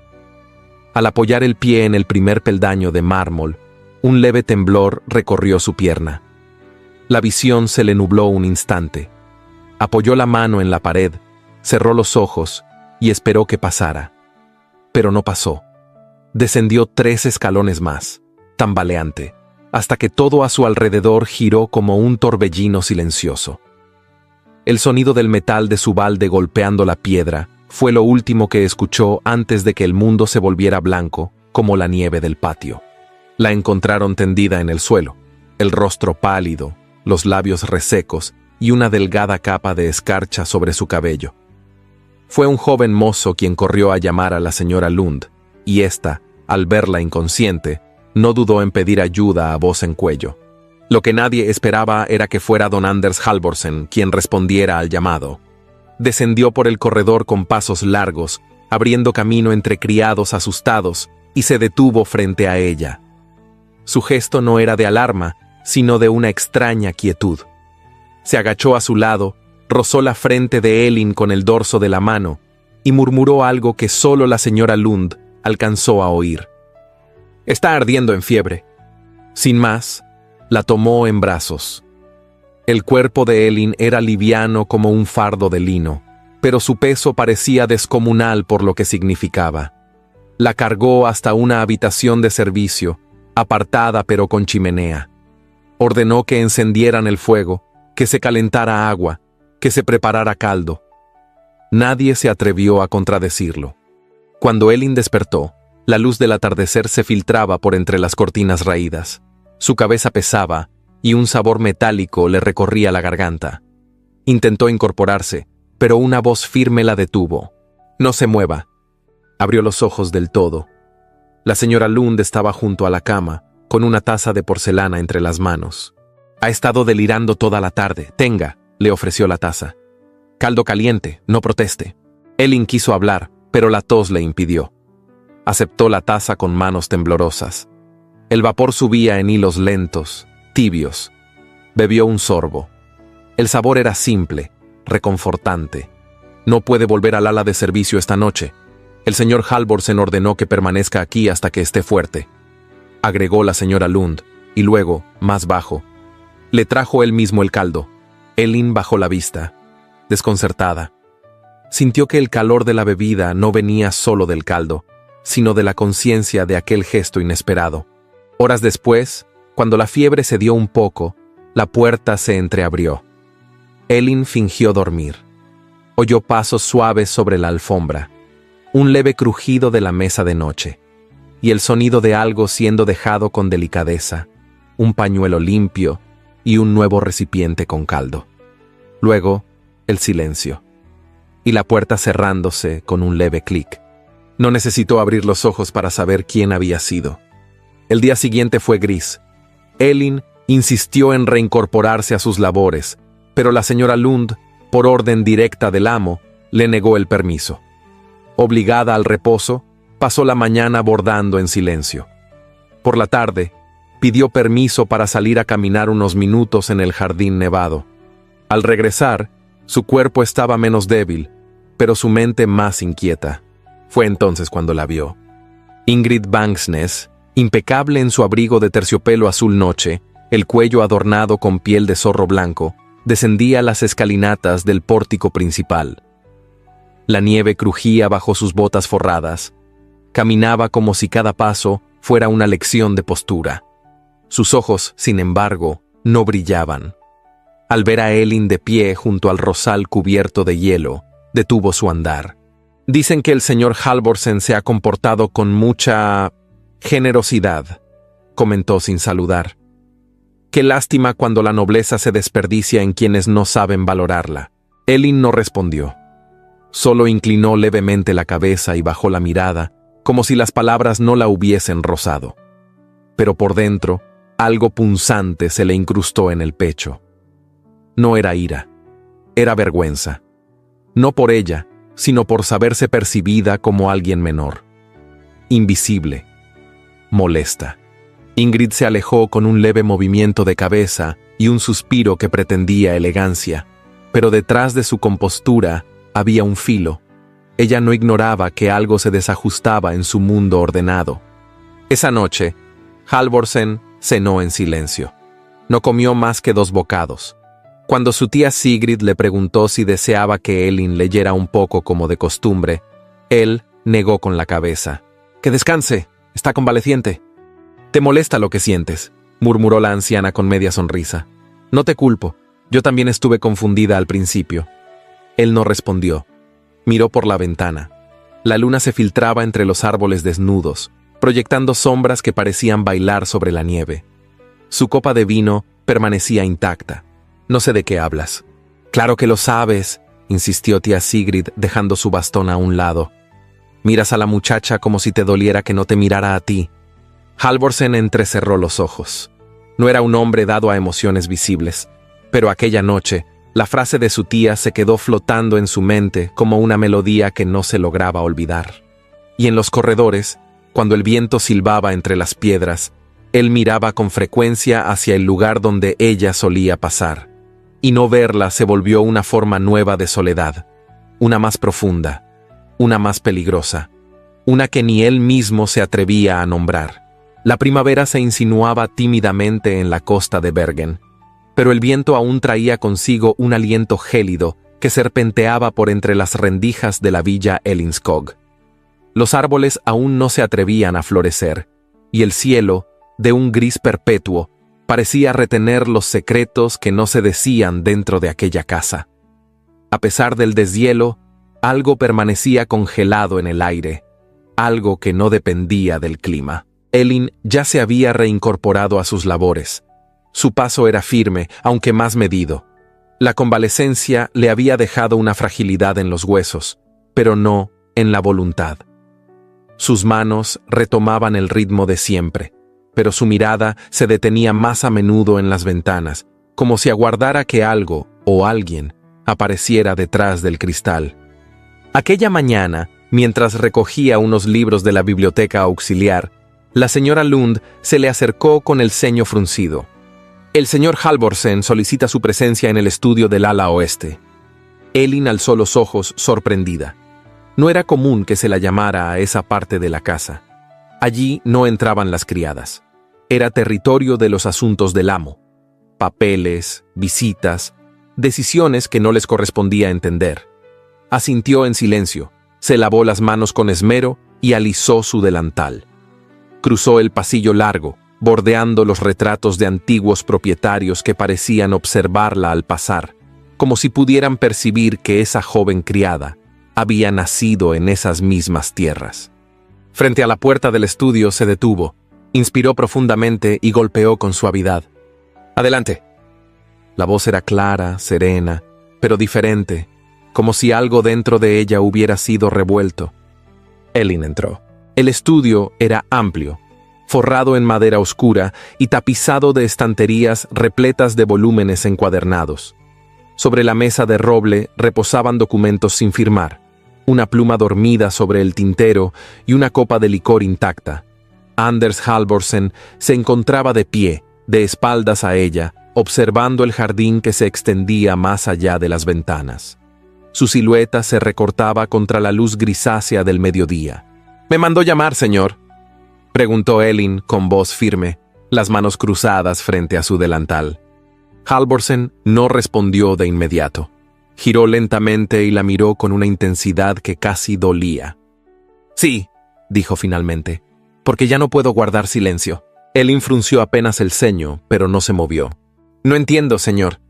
Al apoyar el pie en el primer peldaño de mármol, un leve temblor recorrió su pierna. La visión se le nubló un instante. Apoyó la mano en la pared, cerró los ojos y esperó que pasara. Pero no pasó. Descendió 3 escalones más, tambaleante, hasta que todo a su alrededor giró como un torbellino silencioso. El sonido del metal de su balde golpeando la piedra fue lo último que escuchó antes de que el mundo se volviera blanco como la nieve del patio. La encontraron tendida en el suelo, el rostro pálido, los labios resecos y una delgada capa de escarcha sobre su cabello. Fue un joven mozo quien corrió a llamar a la señora Lund, y ésta, al verla inconsciente, no dudó en pedir ayuda a voz en cuello. Lo que nadie esperaba era que fuera don Anders Halvorsen quien respondiera al llamado. Descendió por el corredor con pasos largos, abriendo camino entre criados asustados, y se detuvo frente a ella. Su gesto no era de alarma, sino de una extraña quietud. Se agachó a su lado, rozó la frente de Elin con el dorso de la mano y murmuró algo que solo la señora Lund alcanzó a oír. «Está ardiendo en fiebre». Sin más, la tomó en brazos. El cuerpo de Elin era liviano como un fardo de lino, pero su peso parecía descomunal por lo que significaba. La cargó hasta una habitación de servicio, apartada pero con chimenea. Ordenó que encendieran el fuego, que se calentara agua, que se preparara caldo. Nadie se atrevió a contradecirlo. Cuando Elin despertó, la luz del atardecer se filtraba por entre las cortinas raídas. Su cabeza pesaba y un sabor metálico le recorría la garganta. Intentó incorporarse, pero una voz firme la detuvo. «No se mueva». Abrió los ojos del todo. La señora Lund estaba junto a la cama, con una taza de porcelana entre las manos. «Ha estado delirando toda la tarde. Tenga», le ofreció la taza. «Caldo caliente, no proteste». Elin quiso hablar, pero la tos le impidió. Aceptó la taza con manos temblorosas. El vapor subía en hilos lentos, tibios. Bebió un sorbo. El sabor era simple, reconfortante. «No puede volver al ala de servicio esta noche. El señor Halvorsen ordenó que permanezca aquí hasta que esté fuerte», agregó la señora Lund, y luego, más bajo, le trajo él mismo el caldo. Elin bajó la vista, desconcertada. Sintió que el calor de la bebida no venía solo del caldo, sino de la conciencia de aquel gesto inesperado. Horas después, cuando la fiebre cedió un poco, la puerta se entreabrió. Elin fingió dormir. Oyó pasos suaves sobre la alfombra, un leve crujido de la mesa de noche, y el sonido de algo siendo dejado con delicadeza, un pañuelo limpio y un nuevo recipiente con caldo. Luego, el silencio, y la puerta cerrándose con un leve clic. No necesitó abrir los ojos para saber quién había sido. El día siguiente fue gris. Elin insistió en reincorporarse a sus labores, pero la señora Lund, por orden directa del amo, le negó el permiso. Obligada al reposo, pasó la mañana bordando en silencio. Por la tarde, pidió permiso para salir a caminar unos minutos en el jardín nevado. Al regresar, su cuerpo estaba menos débil, pero su mente más inquieta. Fue entonces cuando la vio. Ingrid Vangsness, impecable en su abrigo de terciopelo azul noche, el cuello adornado con piel de zorro blanco, descendía las escalinatas del pórtico principal. La nieve crujía bajo sus botas forradas. Caminaba como si cada paso fuera una lección de postura. Sus ojos, sin embargo, no brillaban. Al ver a Elin de pie junto al rosal cubierto de hielo, detuvo su andar. «Dicen que el señor Halvorsen se ha comportado con mucha generosidad», comentó sin saludar. «Qué lástima cuando la nobleza se desperdicia en quienes no saben valorarla». Elin no respondió. Solo inclinó levemente la cabeza y bajó la mirada, como si las palabras no la hubiesen rozado. Pero por dentro, algo punzante se le incrustó en el pecho. No era ira, era vergüenza. No por ella, sino por saberse percibida como alguien menor. Invisible. Molesta. Ingrid se alejó con un leve movimiento de cabeza y un suspiro que pretendía elegancia, pero detrás de su compostura había un filo. Ella no ignoraba que algo se desajustaba en su mundo ordenado. Esa noche, Halvorsen cenó en silencio. No comió más que 2 bocados. Cuando su tía Sigrid le preguntó si deseaba que Elin leyera un poco como de costumbre, él negó con la cabeza. «Que descanse», Está convaleciente. Te molesta lo que sientes, murmuró la anciana con media sonrisa. No te culpo. Yo también estuve confundida al principio. Él no respondió. Miró por la ventana. La luna se filtraba entre los árboles desnudos, proyectando sombras que parecían bailar sobre la nieve. Su copa de vino permanecía intacta. No sé de qué hablas. Claro que lo sabes, insistió tía Sigrid, dejando su bastón a un lado. Miras a la muchacha como si te doliera que no te mirara a ti. Halvorsen entrecerró los ojos. No era un hombre dado a emociones visibles, pero aquella noche, la frase de su tía se quedó flotando en su mente como una melodía que no se lograba olvidar. Y en los corredores, cuando el viento silbaba entre las piedras, él miraba con frecuencia hacia el lugar donde ella solía pasar, y no verla se volvió una forma nueva de soledad, una más profunda, una más peligrosa, una que ni él mismo se atrevía a nombrar. La primavera se insinuaba tímidamente en la costa de Bergen, pero el viento aún traía consigo un aliento gélido que serpenteaba por entre las rendijas de la villa Ellinskog. Los árboles aún no se atrevían a florecer, y el cielo, de un gris perpetuo, parecía retener los secretos que no se decían dentro de aquella casa. A pesar del deshielo, algo permanecía congelado en el aire, algo que no dependía del clima. Elin ya se había reincorporado a sus labores. Su paso era firme, aunque más medido. La convalecencia le había dejado una fragilidad en los huesos, pero no en la voluntad. Sus manos retomaban el ritmo de siempre, pero su mirada se detenía más a menudo en las ventanas, como si aguardara que algo o alguien apareciera detrás del cristal. Aquella mañana, mientras recogía unos libros de la biblioteca auxiliar, la señora Lund se le acercó con el ceño fruncido. El señor Halvorsen solicita su presencia en el estudio del ala oeste. Elin alzó los ojos sorprendida. No era común que se la llamara a esa parte de la casa. Allí no entraban las criadas. Era territorio de los asuntos del amo. Papeles, visitas, decisiones que no les correspondía entender. Asintió en silencio, se lavó las manos con esmero y alisó su delantal. Cruzó el pasillo largo, bordeando los retratos de antiguos propietarios que parecían observarla al pasar, como si pudieran percibir que esa joven criada había nacido en esas mismas tierras. Frente a la puerta del estudio se detuvo, inspiró profundamente y golpeó con suavidad. «Adelante». La voz era clara, serena, pero diferente, como si algo dentro de ella hubiera sido revuelto. Elin entró. El estudio era amplio, forrado en madera oscura y tapizado de estanterías repletas de volúmenes encuadernados. Sobre la mesa de roble reposaban documentos sin firmar, una pluma dormida sobre el tintero y una copa de licor intacta. Anders Halvorsen se encontraba de pie, de espaldas a ella, observando el jardín que se extendía más allá de las ventanas. Su silueta se recortaba contra la luz grisácea del mediodía. «¿Me mandó llamar, señor?», preguntó Elin con voz firme, las manos cruzadas frente a su delantal. Halvorsen no respondió de inmediato. Giró lentamente y la miró con una intensidad que casi dolía. «Sí», dijo finalmente, «porque ya no puedo guardar silencio». Elin frunció apenas el ceño, pero no se movió. «No entiendo, señor».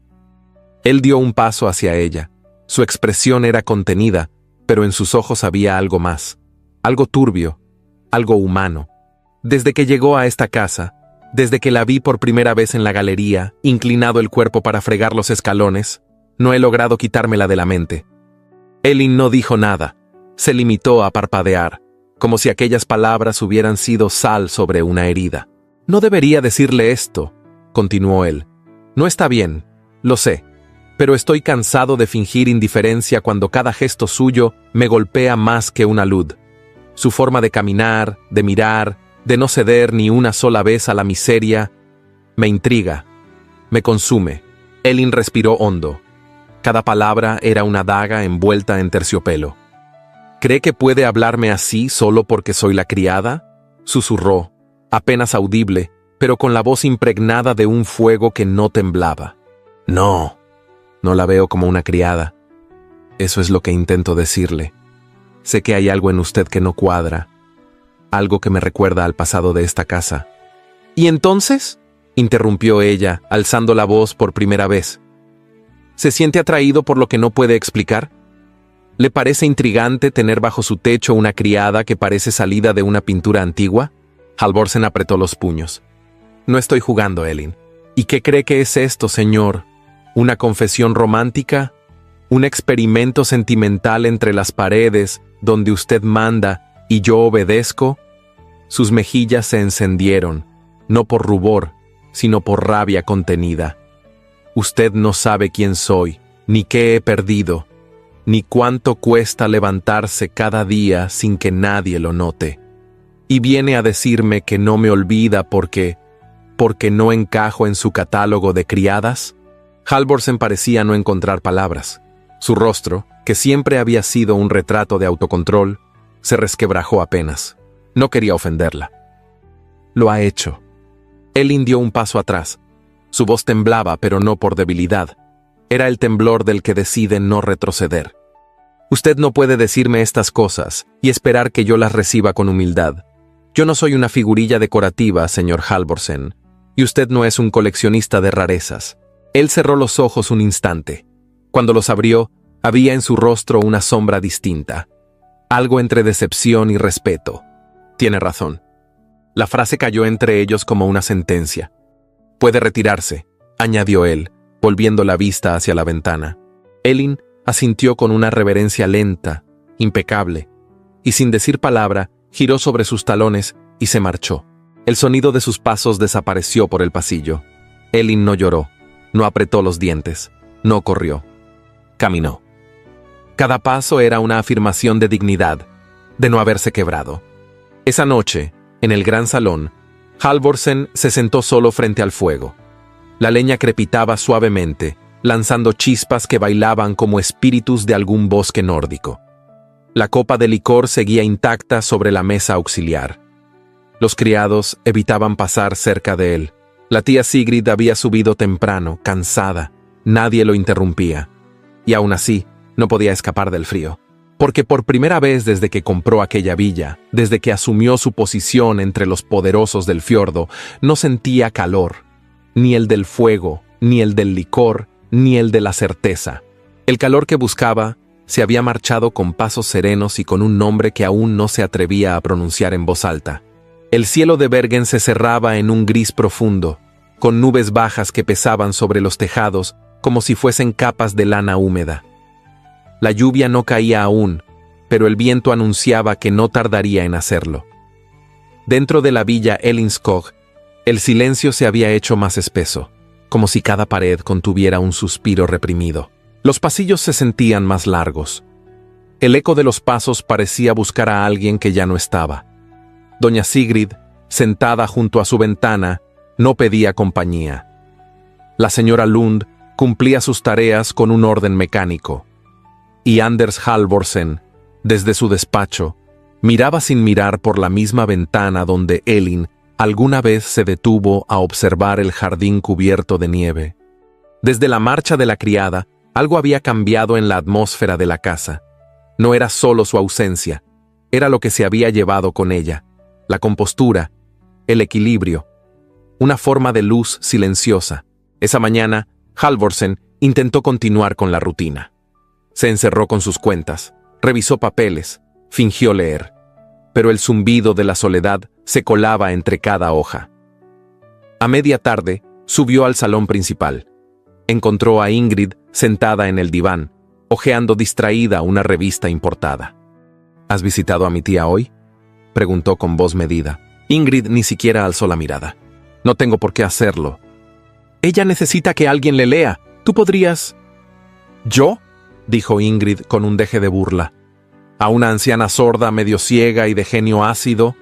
Él dio un paso hacia ella. Su expresión era contenida, pero en sus ojos había algo más, algo turbio, algo humano. Desde que llegó a esta casa, desde que la vi por primera vez en la galería, inclinado el cuerpo para fregar los escalones, no he logrado quitármela de la mente. Elin no dijo nada, se limitó a parpadear, como si aquellas palabras hubieran sido sal sobre una herida. «No debería decirle esto», continuó él. «No está bien, lo sé, pero estoy cansado de fingir indiferencia cuando cada gesto suyo me golpea más que una lud. Su forma de caminar, de mirar, de no ceder ni una sola vez a la miseria, me intriga, me consume». Elin respiró hondo. Cada palabra era una daga envuelta en terciopelo. «¿Cree que puede hablarme así solo porque soy la criada?», susurró, apenas audible, pero con la voz impregnada de un fuego que no temblaba. «No, no la veo como una criada. Eso es lo que intento decirle. Sé que hay algo en usted que no cuadra. algo que me recuerda al pasado de esta casa. ¿Y entonces?, interrumpió ella, alzando la voz por primera vez. ¿Se siente atraído por lo que no puede explicar? ¿Le parece intrigante tener bajo su techo una criada que parece salida de una pintura antigua? Halvorsen apretó los puños. No estoy jugando, Elin. ¿Y qué cree que es esto, señor? ¿Una confesión romántica? ¿Un experimento sentimental entre las paredes, donde usted manda y yo obedezco? Sus mejillas se encendieron, no por rubor, sino por rabia contenida. Usted no sabe quién soy, ni qué he perdido, ni cuánto cuesta levantarse cada día sin que nadie lo note. Y viene a decirme que no me olvida porque no encajo en su catálogo de criadas. Halvorsen parecía no encontrar palabras. Su rostro, que siempre había sido un retrato de autocontrol, se resquebrajó apenas. No quería ofenderla. Lo ha hecho. Elin dio un paso atrás. Su voz temblaba, pero no por debilidad. Era el temblor del que decide no retroceder. Usted no puede decirme estas cosas y esperar que yo las reciba con humildad. Yo no soy una figurilla decorativa, señor Halvorsen, y usted no es un coleccionista de rarezas. Él cerró los ojos un instante. Cuando los abrió, había en su rostro una sombra distinta. Algo entre decepción y respeto. Tiene razón. La frase cayó entre ellos como una sentencia. Puede retirarse, añadió él, volviendo la vista hacia la ventana. Elin asintió con una reverencia lenta, impecable, y sin decir palabra, giró sobre sus talones y se marchó. El sonido de sus pasos desapareció por el pasillo. Elin no lloró, no apretó los dientes, no corrió. Caminó. Cada paso era una afirmación de dignidad, de no haberse quebrado. Esa noche, en el gran salón, Halvorsen se sentó solo frente al fuego. La leña crepitaba suavemente, lanzando chispas que bailaban como espíritus de algún bosque nórdico. La copa de licor seguía intacta sobre la mesa auxiliar. Los criados evitaban pasar cerca de él. La tía Sigrid había subido temprano, cansada. Nadie lo interrumpía. Y aún así, no podía escapar del frío. Porque por primera vez desde que compró aquella villa, desde que asumió su posición entre los poderosos del fiordo, no sentía calor. Ni el del fuego, ni el del licor, ni el de la certeza. El calor que buscaba se había marchado con pasos serenos y con un nombre que aún no se atrevía a pronunciar en voz alta. El cielo de Bergen se cerraba en un gris profundo, con nubes bajas que pesaban sobre los tejados como si fuesen capas de lana húmeda. La lluvia no caía aún, pero el viento anunciaba que no tardaría en hacerlo. Dentro de la villa Elinskog, el silencio se había hecho más espeso, como si cada pared contuviera un suspiro reprimido. Los pasillos se sentían más largos. El eco de los pasos parecía buscar a alguien que ya no estaba. Doña Sigrid, sentada junto a su ventana, no pedía compañía. La señora Lund cumplía sus tareas con un orden mecánico. Y Anders Halvorsen, desde su despacho, miraba sin mirar por la misma ventana donde Elin alguna vez se detuvo a observar el jardín cubierto de nieve. Desde la marcha de la criada, algo había cambiado en la atmósfera de la casa. No era solo su ausencia, era lo que se había llevado con ella, la compostura, el equilibrio, una forma de luz silenciosa. Esa mañana, Halvorsen intentó continuar con la rutina. Se encerró con sus cuentas, revisó papeles, fingió leer, pero el zumbido de la soledad se colaba entre cada hoja. A media tarde, subió al salón principal. Encontró a Ingrid sentada en el diván, hojeando distraída una revista importada. ¿Has visitado a mi tía hoy?, preguntó con voz medida. Ingrid ni siquiera alzó la mirada. No tengo por qué hacerlo. Ella necesita que alguien le lea. ¿Tú podrías...? ¿Yo?, dijo Ingrid con un deje de burla. ¿A una anciana sorda, medio ciega y de genio ácido?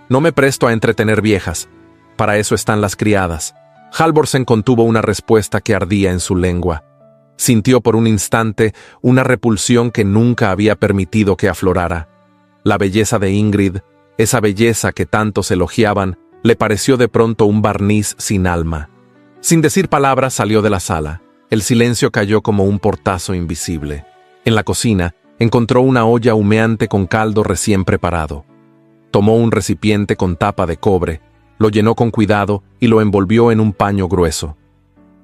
No me presto a entretener viejas. Para eso están las criadas. Halvorsen contuvo una respuesta que ardía en su lengua. Sintió por un instante una repulsión que nunca había permitido que aflorara. La belleza de Ingrid, esa belleza que tantos elogiaban, le pareció de pronto un barniz sin alma. Sin decir palabras salió de la sala. El silencio cayó como un portazo invisible. En la cocina encontró una olla humeante con caldo recién preparado. Tomó un recipiente con tapa de cobre, lo llenó con cuidado y lo envolvió en un paño grueso.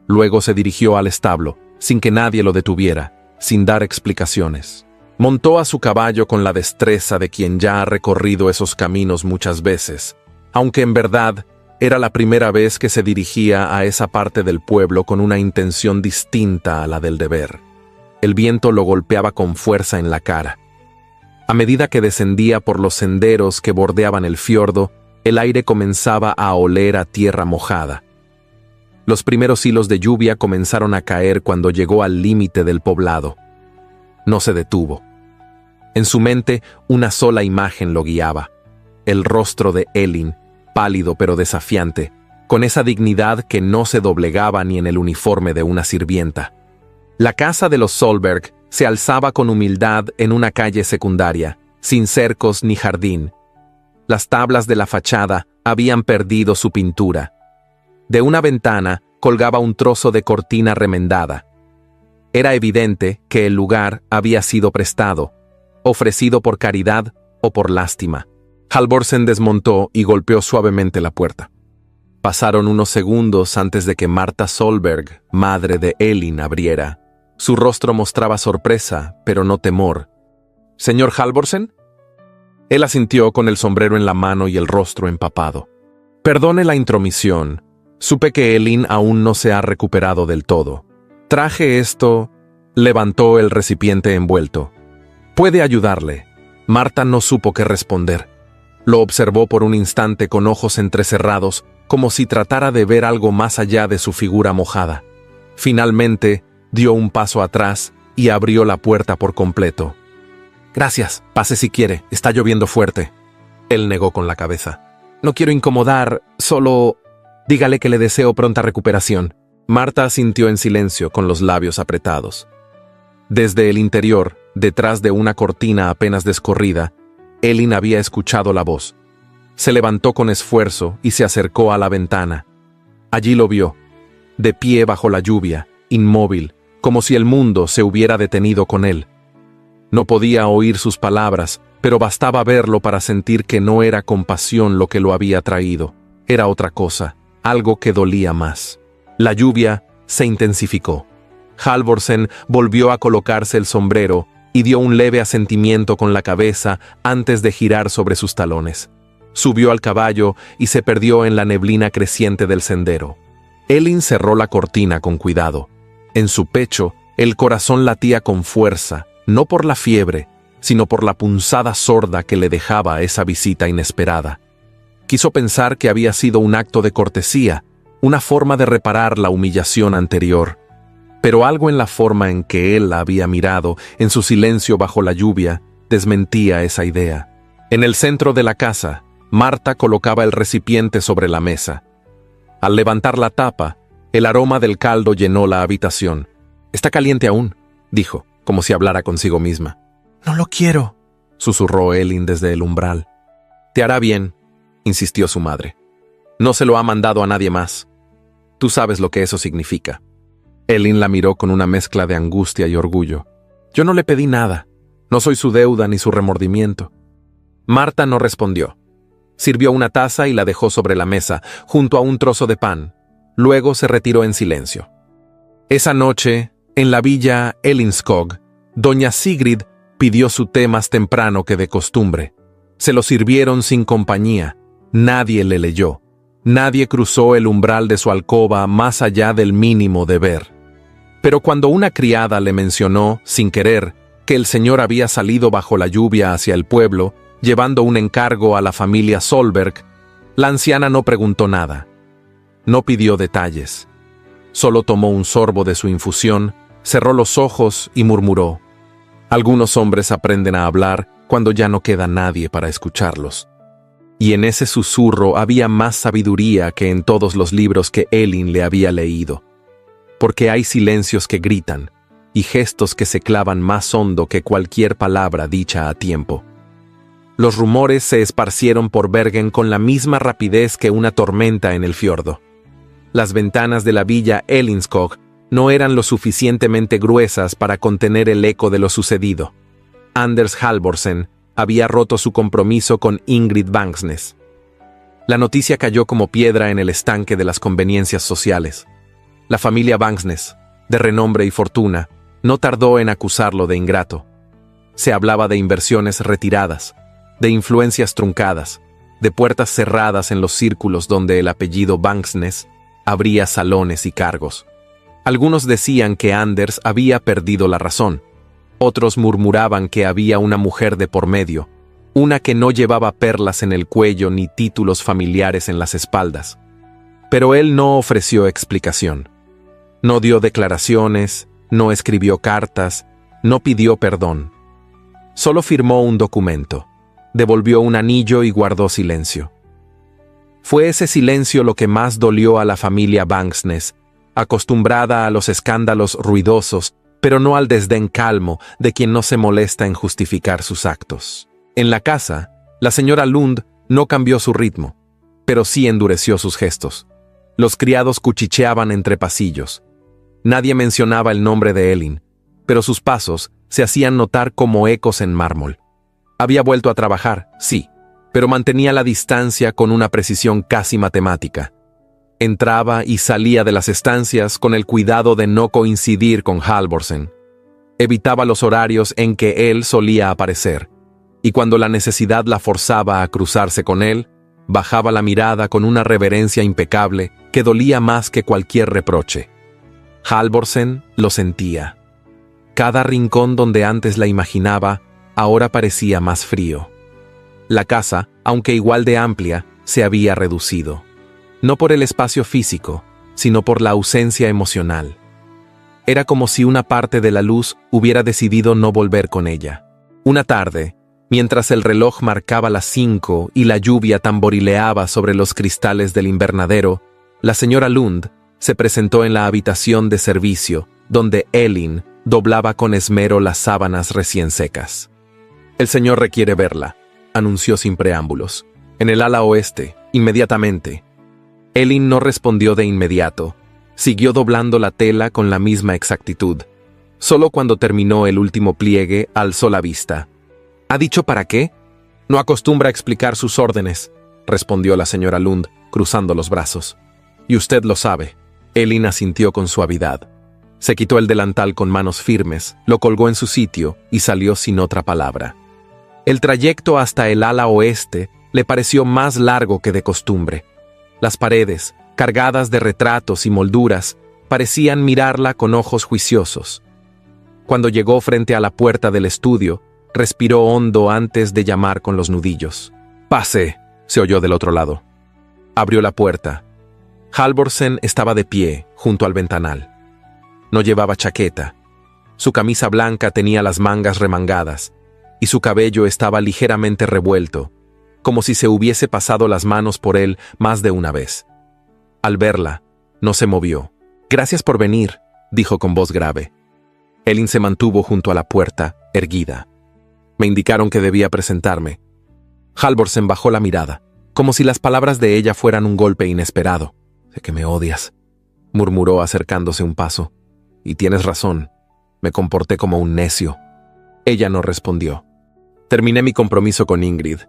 Luego se dirigió al establo, sin que nadie lo detuviera, sin dar explicaciones. Montó a su caballo con la destreza de quien ya ha recorrido esos caminos muchas veces, aunque en verdad era la primera vez que se dirigía a esa parte del pueblo con una intención distinta a la del deber. El viento lo golpeaba con fuerza en la cara. A medida que descendía por los senderos que bordeaban el fiordo, el aire comenzaba a oler a tierra mojada. Los primeros hilos de lluvia comenzaron a caer cuando llegó al límite del poblado. No se detuvo. En su mente, una sola imagen lo guiaba: el rostro de Elin, pálido pero desafiante, con esa dignidad que no se doblegaba ni en el uniforme de una sirvienta. La casa de los Solberg se alzaba con humildad en una calle secundaria, sin cercos ni jardín. Las tablas de la fachada habían perdido su pintura. De una ventana colgaba un trozo de cortina remendada. Era evidente que el lugar había sido prestado, ofrecido por caridad o por lástima. Halvorsen desmontó y golpeó suavemente la puerta. Pasaron unos segundos antes de que Marta Solberg, madre de Elin, abriera. Su rostro mostraba sorpresa, pero no temor. «¿Señor Halvorsen?» Él asintió con el sombrero en la mano y el rostro empapado. «Perdone la intromisión. Supe que Elin aún no se ha recuperado del todo. Traje esto». Levantó el recipiente envuelto. «¿Puede ayudarle?» Marta no supo qué responder. Lo observó por un instante con ojos entrecerrados, como si tratara de ver algo más allá de su figura mojada. Finalmente, dio un paso atrás y abrió la puerta por completo. «Gracias, pase si quiere, está lloviendo fuerte». Él negó con la cabeza. «No quiero incomodar, solo dígale que le deseo pronta recuperación». Marta asintió en silencio, con los labios apretados. Desde el interior, detrás de una cortina apenas descorrida, Elin había escuchado la voz. Se levantó con esfuerzo y se acercó a la ventana. Allí lo vio, de pie bajo la lluvia, inmóvil, como si el mundo se hubiera detenido con él. No podía oír sus palabras, pero bastaba verlo para sentir que no era compasión lo que lo había traído. Era otra cosa, algo que dolía más. La lluvia se intensificó. Halvorsen volvió a colocarse el sombrero y dio un leve asentimiento con la cabeza antes de girar sobre sus talones. Subió al caballo y se perdió en la neblina creciente del sendero. Elin cerró la cortina con cuidado. En su pecho, el corazón latía con fuerza, no por la fiebre, sino por la punzada sorda que le dejaba esa visita inesperada. Quiso pensar que había sido un acto de cortesía, una forma de reparar la humillación anterior. Pero algo en la forma en que él la había mirado, en su silencio bajo la lluvia, desmentía esa idea. En el centro de la casa, Marta colocaba el recipiente sobre la mesa. Al levantar la tapa, el aroma del caldo llenó la habitación. «Está caliente aún», dijo, como si hablara consigo misma. «No lo quiero», susurró Elin desde el umbral. «Te hará bien», insistió su madre. «No se lo ha mandado a nadie más. Tú sabes lo que eso significa». Elin la miró con una mezcla de angustia y orgullo. «Yo no le pedí nada. No soy su deuda ni su remordimiento». Marta no respondió. Sirvió una taza y la dejó sobre la mesa, junto a un trozo de pan. Luego se retiró en silencio. Esa noche, en la villa Elinskog, doña Sigrid pidió su té más temprano que de costumbre. Se lo sirvieron sin compañía. Nadie le leyó. Nadie cruzó el umbral de su alcoba más allá del mínimo deber. Pero cuando una criada le mencionó, sin querer, que el señor había salido bajo la lluvia hacia el pueblo, llevando un encargo a la familia Solberg, la anciana no preguntó nada. No pidió detalles. Solo tomó un sorbo de su infusión, cerró los ojos y murmuró. Algunos hombres aprenden a hablar cuando ya no queda nadie para escucharlos. Y en ese susurro había más sabiduría que en todos los libros que Elin le había leído. Porque hay silencios que gritan y gestos que se clavan más hondo que cualquier palabra dicha a tiempo. Los rumores se esparcieron por Bergen con la misma rapidez que una tormenta en el fiordo. Las ventanas de la villa Elinskog no eran lo suficientemente gruesas para contener el eco de lo sucedido. Anders Halvorsen, había roto su compromiso con Ingrid Vangsness. La noticia cayó como piedra en el estanque de las conveniencias sociales. La familia Vangsness, de renombre y fortuna, no tardó en acusarlo de ingrato. Se hablaba de inversiones retiradas, de influencias truncadas, de puertas cerradas en los círculos donde el apellido Vangsness abría salones y cargos. Algunos decían que Anders había perdido la razón. Otros murmuraban que había una mujer de por medio, una que no llevaba perlas en el cuello ni títulos familiares en las espaldas. Pero él no ofreció explicación. No dio declaraciones, no escribió cartas, no pidió perdón. Solo firmó un documento, devolvió un anillo y guardó silencio. Fue ese silencio lo que más dolió a la familia Vangsness, acostumbrada a los escándalos ruidosos, pero no al desdén calmo de quien no se molesta en justificar sus actos. En la casa, la señora Lund no cambió su ritmo, pero sí endureció sus gestos. Los criados cuchicheaban entre pasillos. Nadie mencionaba el nombre de Elin, pero sus pasos se hacían notar como ecos en mármol. Había vuelto a trabajar, sí, pero mantenía la distancia con una precisión casi matemática. Entraba y salía de las estancias con el cuidado de no coincidir con Halvorsen. Evitaba los horarios en que él solía aparecer, y cuando la necesidad la forzaba a cruzarse con él, bajaba la mirada con una reverencia impecable que dolía más que cualquier reproche. Halvorsen lo sentía. Cada rincón donde antes la imaginaba, ahora parecía más frío. La casa, aunque igual de amplia, se había reducido. No por el espacio físico, sino por la ausencia emocional. Era como si una parte de la luz hubiera decidido no volver con ella. Una tarde, mientras el reloj marcaba las 5 y la lluvia tamborileaba sobre los cristales del invernadero, la señora Lund se presentó en la habitación de servicio, donde Elin doblaba con esmero las sábanas recién secas. «El señor requiere verla», anunció sin preámbulos. «En el ala oeste, inmediatamente». Elin no respondió de inmediato. Siguió doblando la tela con la misma exactitud. Solo cuando terminó el último pliegue, alzó la vista. «¿Ha dicho para qué?» «No acostumbra a explicar sus órdenes», respondió la señora Lund, cruzando los brazos. «Y usted lo sabe». Elin asintió con suavidad. Se quitó el delantal con manos firmes, lo colgó en su sitio y salió sin otra palabra. El trayecto hasta el ala oeste le pareció más largo que de costumbre. Las paredes, cargadas de retratos y molduras, parecían mirarla con ojos juiciosos. Cuando llegó frente a la puerta del estudio, respiró hondo antes de llamar con los nudillos. «Pase», se oyó del otro lado. Abrió la puerta. Halvorsen estaba de pie, junto al ventanal. No llevaba chaqueta. Su camisa blanca tenía las mangas remangadas, y su cabello estaba ligeramente revuelto, como si se hubiese pasado las manos por él más de una vez. Al verla, no se movió. «Gracias por venir», dijo con voz grave. Elin se mantuvo junto a la puerta, erguida. «Me indicaron que debía presentarme». Halvorsen bajó la mirada, como si las palabras de ella fueran un golpe inesperado. «Sé que me odias», murmuró acercándose un paso. «Y tienes razón, me comporté como un necio». Ella no respondió. «Terminé mi compromiso con Ingrid».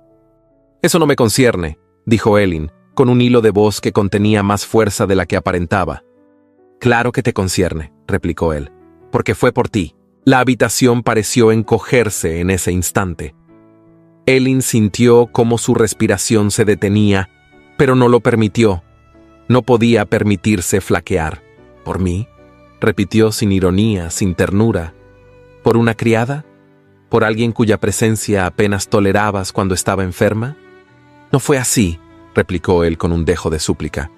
«Eso no me concierne», dijo Elin, con un hilo de voz que contenía más fuerza de la que aparentaba. «Claro que te concierne», replicó él, «porque fue por ti». La habitación pareció encogerse en ese instante. Elin sintió cómo su respiración se detenía, pero no lo permitió. No podía permitirse flaquear. «¿Por mí?», repitió sin ironía, sin ternura. «¿Por una criada? ¿Por alguien cuya presencia apenas tolerabas cuando estaba enferma?» «No fue así», replicó él con un dejo de súplica.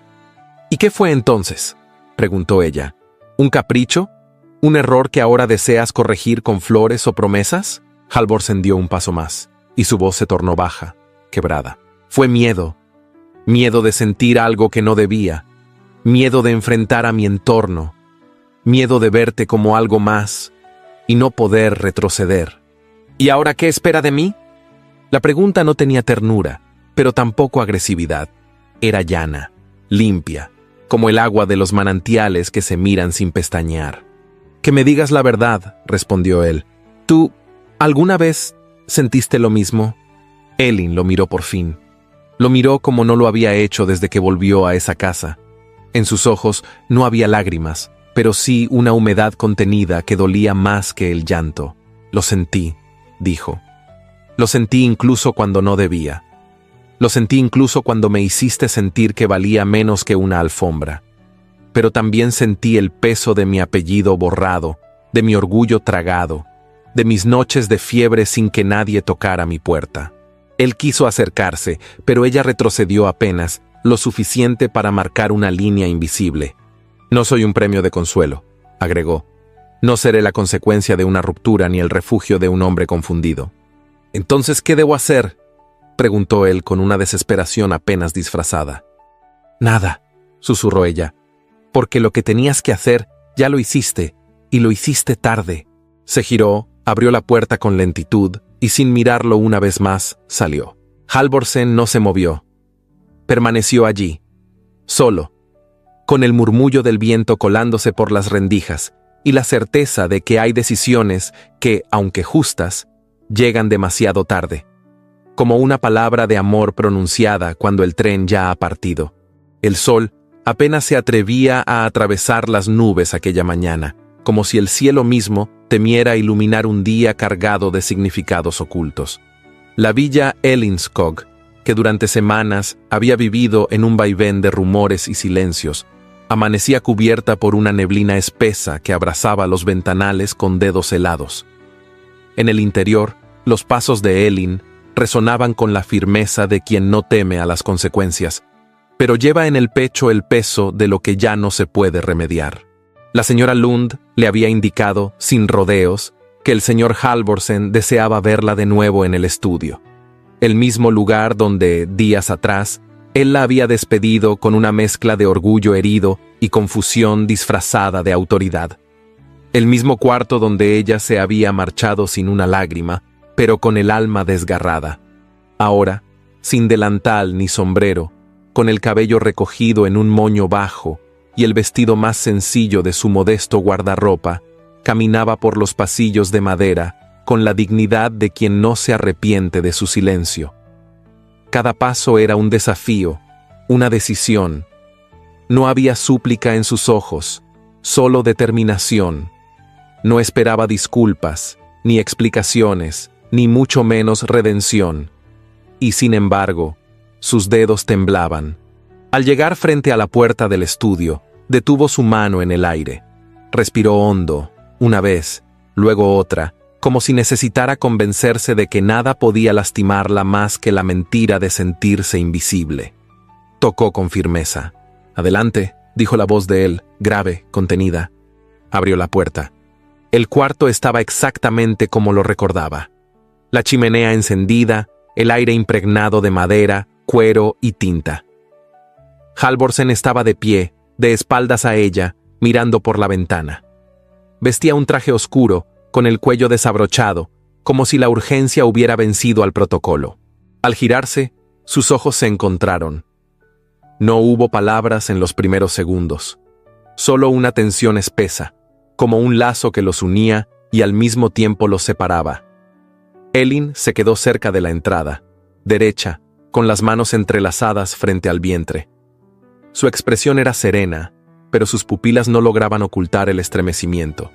«¿Y qué fue entonces?», preguntó ella. «¿Un capricho? ¿Un error que ahora deseas corregir con flores o promesas?» Halvorsen dio un paso más, y su voz se tornó baja, quebrada. «Fue miedo. Miedo de sentir algo que no debía. Miedo de enfrentar a mi entorno. Miedo de verte como algo más y no poder retroceder». «¿Y ahora qué espera de mí?». La pregunta no tenía ternura, pero tampoco agresividad. Era llana, limpia, como el agua de los manantiales que se miran sin pestañear. «Que me digas la verdad», respondió él. «¿Tú alguna vez ¿Sentiste lo mismo? Elin lo miró por fin. Lo miró como no lo había hecho desde que volvió a esa casa. En sus ojos no había lágrimas, pero sí una humedad contenida que dolía más que el llanto. Lo sentí, dijo. Lo sentí incluso cuando no debía. Lo sentí incluso cuando me hiciste sentir que valía menos que una alfombra. Pero también sentí el peso de mi apellido borrado, de mi orgullo tragado, de mis noches de fiebre sin que nadie tocara mi puerta. Él quiso acercarse, pero ella retrocedió apenas, lo suficiente para marcar una línea invisible. No soy un premio de consuelo, agregó. No seré la consecuencia de una ruptura ni el refugio de un hombre confundido. ¿Entonces qué debo hacer?, preguntó él con una desesperación apenas disfrazada. Nada, susurró ella, porque lo que tenías que hacer ya lo hiciste, y lo hiciste tarde. Se giró, abrió la puerta con lentitud, y sin mirarlo una vez más, salió. Halvorsen no se movió. Permaneció allí, solo, con el murmullo del viento colándose por las rendijas, y la certeza de que hay decisiones que, aunque justas, llegan demasiado tarde. Como una palabra de amor pronunciada cuando el tren ya ha partido. El sol apenas se atrevía a atravesar las nubes aquella mañana, como si el cielo mismo temiera iluminar un día cargado de significados ocultos. La villa Elinskog, que durante semanas había vivido en un vaivén de rumores y silencios, amanecía cubierta por una neblina espesa que abrazaba los ventanales con dedos helados. En el interior, los pasos de Elin resonaban con la firmeza de quien no teme a las consecuencias, pero lleva en el pecho el peso de lo que ya no se puede remediar. La señora Lund le había indicado, sin rodeos, que el señor Halvorsen deseaba verla de nuevo en el estudio. El mismo lugar donde, días atrás, él la había despedido con una mezcla de orgullo herido y confusión disfrazada de autoridad. El mismo cuarto donde ella se había marchado sin una lágrima, pero con el alma desgarrada. Ahora, sin delantal ni sombrero, con el cabello recogido en un moño bajo y el vestido más sencillo de su modesto guardarropa, caminaba por los pasillos de madera con la dignidad de quien no se arrepiente de su silencio. Cada paso era un desafío, una decisión. No había súplica en sus ojos, solo determinación. No esperaba disculpas, ni explicaciones, ni mucho menos redención. Y sin embargo, sus dedos temblaban. Al llegar frente a la puerta del estudio, detuvo su mano en el aire. Respiró hondo, una vez, luego otra, como si necesitara convencerse de que nada podía lastimarla más que la mentira de sentirse invisible. Tocó con firmeza. «Adelante», dijo la voz de él, grave, contenida. Abrió la puerta. El cuarto estaba exactamente como lo recordaba. La chimenea encendida, el aire impregnado de madera, cuero y tinta. Halvorsen estaba de pie, de espaldas a ella, mirando por la ventana. Vestía un traje oscuro, con el cuello desabrochado, como si la urgencia hubiera vencido al protocolo. Al girarse, sus ojos se encontraron. No hubo palabras en los primeros segundos. Solo una tensión espesa, como un lazo que los unía y al mismo tiempo los separaba. Elin se quedó cerca de la entrada, derecha, con las manos entrelazadas frente al vientre. Su expresión era serena, pero sus pupilas no lograban ocultar el estremecimiento.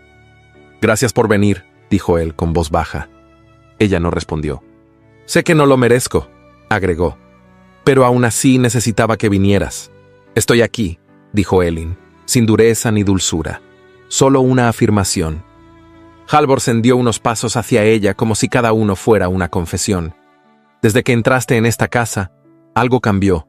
«Gracias por venir», dijo él con voz baja. Ella no respondió. «Sé que no lo merezco», agregó, «pero aún así necesitaba que vinieras». «Estoy aquí», dijo Elin, sin dureza ni dulzura, solo una afirmación. Halvorsen dio unos pasos hacia ella como si cada uno fuera una confesión. «Desde que entraste en esta casa, algo cambió.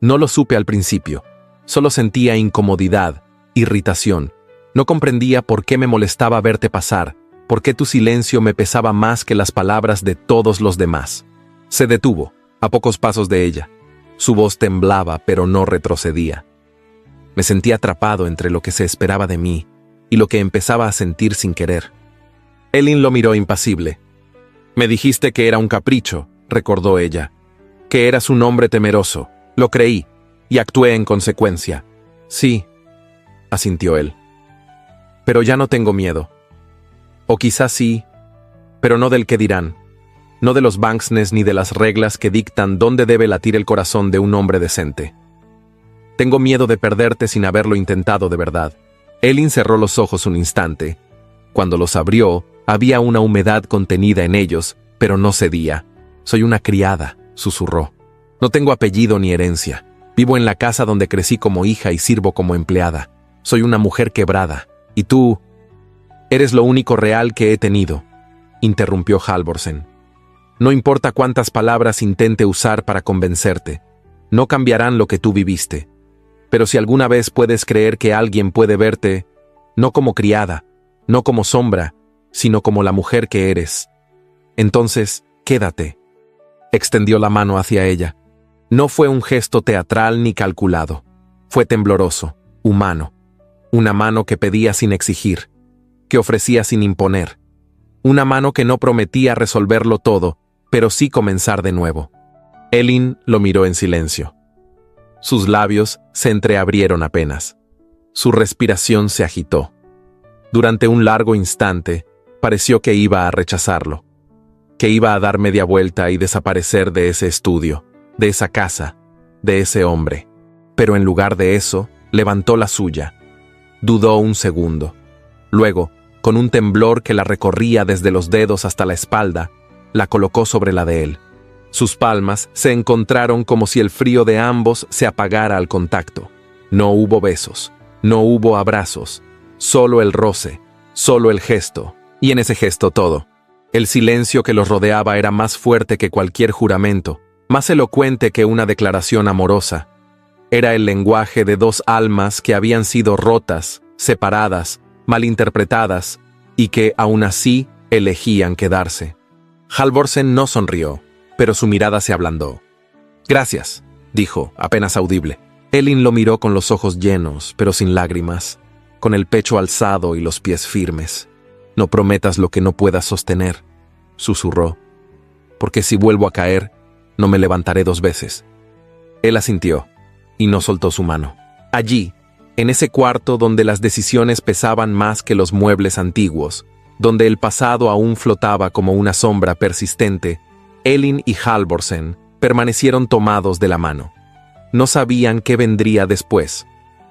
No lo supe al principio. Solo sentía incomodidad, irritación. No comprendía por qué me molestaba verte pasar, por qué tu silencio me pesaba más que las palabras de todos los demás». Se detuvo, a pocos pasos de ella. Su voz temblaba, pero no retrocedía. Me sentía atrapado entre lo que se esperaba de mí y lo que empezaba a sentir sin querer. Elin lo miró impasible. «Me dijiste que era un capricho», recordó ella, «que eras un hombre temeroso. Lo creí, y actué en consecuencia». «Sí», asintió él. «Pero ya no tengo miedo. O quizás sí, pero no del que dirán. no de los Banksnes ni de las reglas que dictan dónde debe latir el corazón de un hombre decente. Tengo miedo de perderte sin haberlo intentado de verdad. Elin cerró los ojos un instante. Cuando los abrió, había una humedad contenida en ellos, pero no cedía. Soy una criada, susurró. No tengo apellido ni herencia. Vivo en la casa donde crecí como hija y sirvo como empleada. Soy una mujer quebrada. Y tú... eres lo único real que he tenido, interrumpió Halvorsen. No importa cuántas palabras intente usar para convencerte, no cambiarán lo que tú viviste. Pero si alguna vez puedes creer que alguien puede verte, no como criada, no como sombra, sino como la mujer que eres, entonces, quédate. Extendió la mano hacia ella. No fue un gesto teatral ni calculado. Fue tembloroso, humano. Una mano que pedía sin exigir, que ofrecía sin imponer. Una mano que no prometía resolverlo todo, pero sí comenzar de nuevo. Elin lo miró en silencio. Sus labios se entreabrieron apenas. Su respiración se agitó. Durante un largo instante, pareció que iba a rechazarlo, que iba a dar media vuelta y desaparecer de ese estudio, de esa casa, de ese hombre. Pero en lugar de eso, levantó la suya. Dudó un segundo. Luego, con un temblor que la recorría desde los dedos hasta la espalda, la colocó sobre la de él. Sus palmas se encontraron como si el frío de ambos se apagara al contacto. No hubo besos, no hubo abrazos, solo el roce, solo el gesto, y en ese gesto todo. El silencio que los rodeaba era más fuerte que cualquier juramento, más elocuente que una declaración amorosa. Era el lenguaje de dos almas que habían sido rotas, separadas, malinterpretadas, y que, aún así, elegían quedarse. Halvorsen no sonrió, pero su mirada se ablandó. «Gracias», dijo, apenas audible. Elin lo miró con los ojos llenos, pero sin lágrimas, con el pecho alzado y los pies firmes. «No prometas lo que no puedas sostener», susurró, «porque si vuelvo a caer, no me levantaré 2 veces». Él asintió, y no soltó su mano. Allí, en ese cuarto donde las decisiones pesaban más que los muebles antiguos, donde el pasado aún flotaba como una sombra persistente, Elin y Halvorsen permanecieron tomados de la mano. No sabían qué vendría después.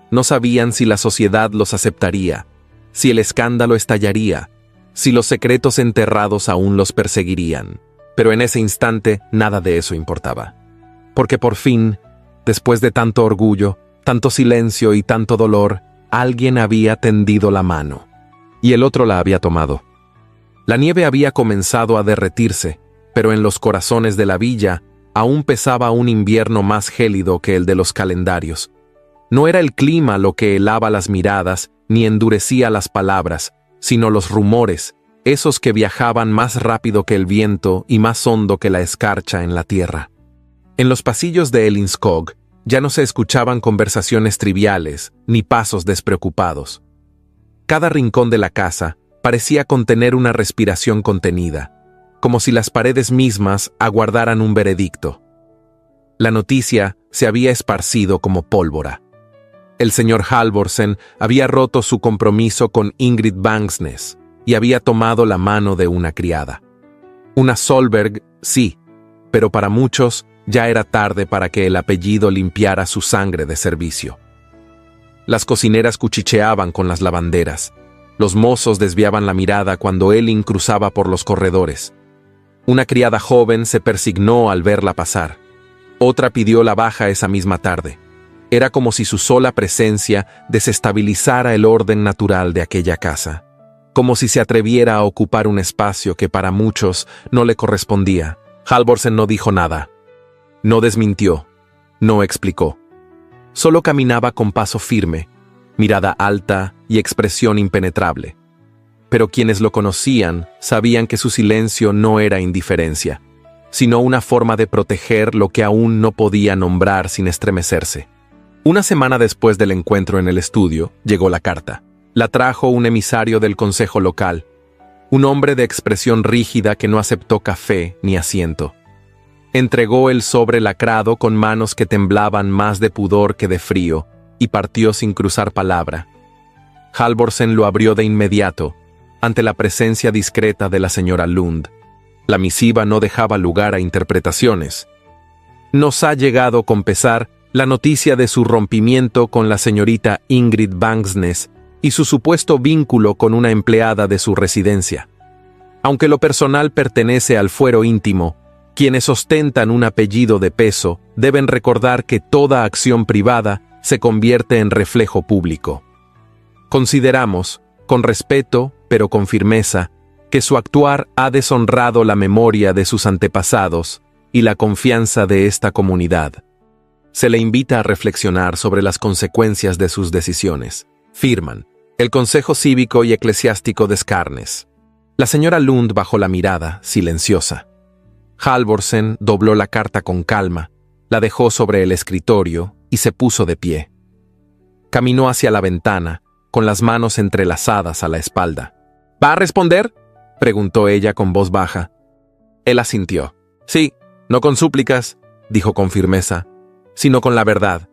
No sabían si la sociedad los aceptaría, si el escándalo estallaría, si los secretos enterrados aún los perseguirían. Pero en ese instante nada de eso importaba. Porque por fin, después de tanto orgullo, tanto silencio y tanto dolor, alguien había tendido la mano. Y el otro la había tomado. La nieve había comenzado a derretirse, pero en los corazones de la villa aún pesaba un invierno más gélido que el de los calendarios. No era el clima lo que helaba las miradas ni endurecía las palabras, sino los rumores, esos que viajaban más rápido que el viento y más hondo que la escarcha en la tierra. En los pasillos de Elinskog ya no se escuchaban conversaciones triviales ni pasos despreocupados. Cada rincón de la casa parecía contener una respiración contenida, como si las paredes mismas aguardaran un veredicto. La noticia se había esparcido como pólvora. El señor Halvorsen había roto su compromiso con Ingrid Banksnes y había tomado la mano de una criada. Una Solberg, sí, pero para muchos ya era tarde para que el apellido limpiara su sangre de servicio. Las cocineras cuchicheaban con las lavanderas. Los mozos desviaban la mirada cuando Elin cruzaba por los corredores. Una criada joven se persignó al verla pasar. Otra pidió la baja esa misma tarde. Era como si su sola presencia desestabilizara el orden natural de aquella casa. Como si se atreviera a ocupar un espacio que para muchos no le correspondía. Halvorsen no dijo nada. No desmintió. No explicó. Solo caminaba con paso firme, mirada alta y expresión impenetrable. Pero quienes lo conocían sabían que su silencio no era indiferencia, sino una forma de proteger lo que aún no podía nombrar sin estremecerse. Una semana después del encuentro en el estudio, llegó la carta. La trajo un emisario del consejo local, un hombre de expresión rígida que no aceptó café ni asiento. Entregó el sobre lacrado con manos que temblaban más de pudor que de frío, y partió sin cruzar palabra. Halvorsen lo abrió de inmediato, ante la presencia discreta de la señora Lund. La misiva no dejaba lugar a interpretaciones. Nos ha llegado con pesar la noticia de su rompimiento con la señorita Ingrid Vangsness y su supuesto vínculo con una empleada de su residencia. Aunque lo personal pertenece al fuero íntimo, quienes ostentan un apellido de peso deben recordar que toda acción privada se convierte en reflejo público. Consideramos, con respeto, pero con firmeza, que su actuar ha deshonrado la memoria de sus antepasados y la confianza de esta comunidad. Se le invita a reflexionar sobre las consecuencias de sus decisiones. Firman, el Consejo Cívico y Eclesiástico de Skarnes. La señora Lund bajó la mirada, silenciosa. Halvorsen dobló la carta con calma, la dejó sobre el escritorio y se puso de pie. Caminó hacia la ventana, con las manos entrelazadas a la espalda. ¿Va a responder?, preguntó ella con voz baja. Él asintió. Sí, no con súplicas, dijo con firmeza, sino con la verdad.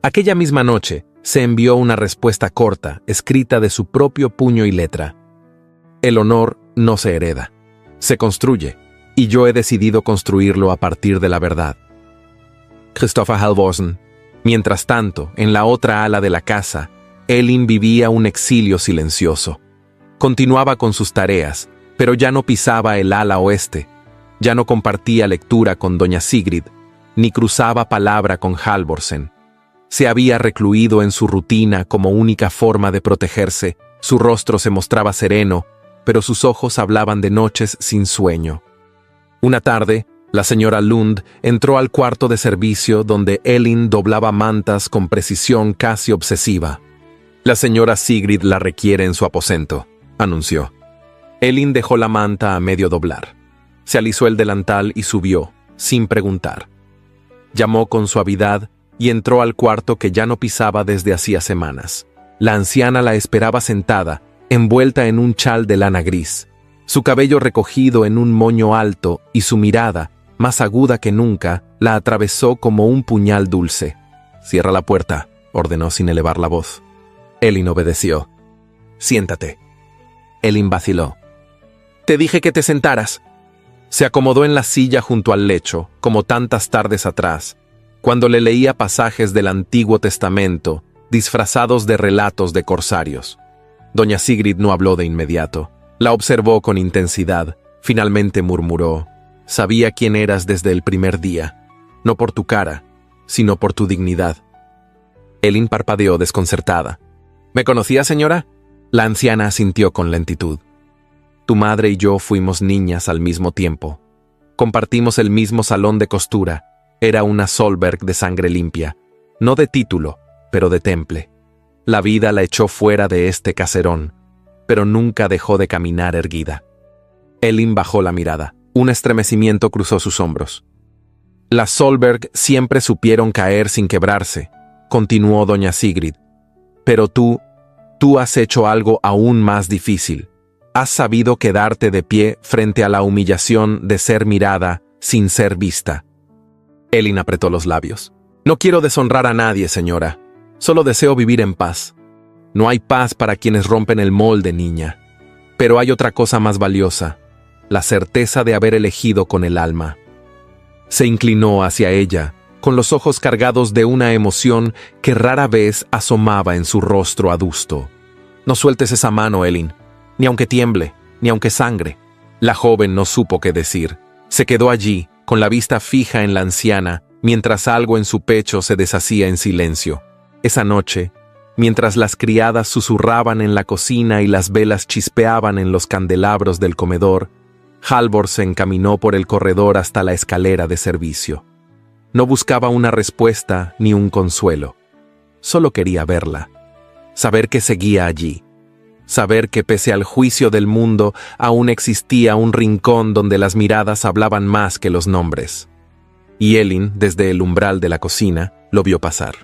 Aquella misma noche se envió una respuesta corta, escrita de su propio puño y letra. El honor no se hereda, se construye, y yo he decidido construirlo a partir de la verdad. Christopher Halvorsen. Mientras tanto, en la otra ala de la casa, Elin vivía un exilio silencioso. Continuaba con sus tareas, pero ya no pisaba el ala oeste, ya no compartía lectura con doña Sigrid, ni cruzaba palabra con Halvorsen. Se había recluido en su rutina como única forma de protegerse, su rostro se mostraba sereno, pero sus ojos hablaban de noches sin sueño. Una tarde, la señora Lund entró al cuarto de servicio donde Elin doblaba mantas con precisión casi obsesiva. La señora Sigrid la requiere en su aposento, anunció. Elin dejó la manta a medio doblar. Se alisó el delantal y subió, sin preguntar. Llamó con suavidad y entró al cuarto que ya no pisaba desde hacía semanas. La anciana la esperaba sentada, envuelta en un chal de lana gris, su cabello recogido en un moño alto y su mirada, más aguda que nunca, la atravesó como un puñal dulce. «Cierra la puerta», ordenó sin elevar la voz. Elin obedeció. «Siéntate». Elin vaciló. «Te dije que te sentaras». Se acomodó en la silla junto al lecho, como tantas tardes atrás, cuando le leía pasajes del Antiguo Testamento, disfrazados de relatos de corsarios. Doña Sigrid no habló de inmediato. La observó con intensidad. Finalmente murmuró: «Sabía quién eras desde el primer día, no por tu cara, sino por tu dignidad». Elin parpadeó desconcertada. «¿Me conocía, señora?». La anciana asintió con lentitud. «Tu madre y yo fuimos niñas al mismo tiempo. Compartimos el mismo salón de costura. Era una Solberg de sangre limpia, no de título, pero de temple. La vida la echó fuera de este caserón, pero nunca dejó de caminar erguida». Elin bajó la mirada. Un estremecimiento cruzó sus hombros. «Las Solberg siempre supieron caer sin quebrarse», continuó doña Sigrid. «Pero tú has hecho algo aún más difícil. Has sabido quedarte de pie frente a la humillación de ser mirada sin ser vista». Elin apretó los labios. «No quiero deshonrar a nadie, señora. Solo deseo vivir en paz. No hay paz para quienes rompen el molde, niña. Pero hay otra cosa más valiosa, la certeza de haber elegido con el alma». Se inclinó hacia ella, con los ojos cargados de una emoción que rara vez asomaba en su rostro adusto. «No sueltes esa mano, Elin, ni aunque tiemble, ni aunque sangre». La joven no supo qué decir. Se quedó allí, con la vista fija en la anciana, mientras algo en su pecho se deshacía en silencio. Esa noche, mientras las criadas susurraban en la cocina y las velas chispeaban en los candelabros del comedor, Halvorsen caminó por el corredor hasta la escalera de servicio. No buscaba una respuesta ni un consuelo. Solo quería verla, saber que seguía allí, saber que pese al juicio del mundo aún existía un rincón donde las miradas hablaban más que los nombres. Y Elin, desde el umbral de la cocina, lo vio pasar.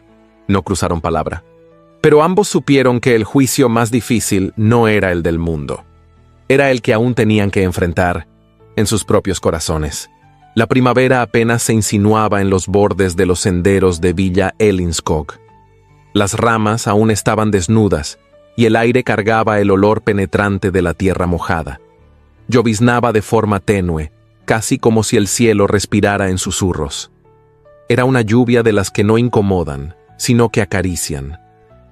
No cruzaron palabra. Pero ambos supieron que el juicio más difícil no era el del mundo. Era el que aún tenían que enfrentar en sus propios corazones. La primavera apenas se insinuaba en los bordes de los senderos de Villa Elinskog. Las ramas aún estaban desnudas y el aire cargaba el olor penetrante de la tierra mojada. Lloviznaba de forma tenue, casi como si el cielo respirara en susurros. Era una lluvia de las que no incomodan, sino que acarician.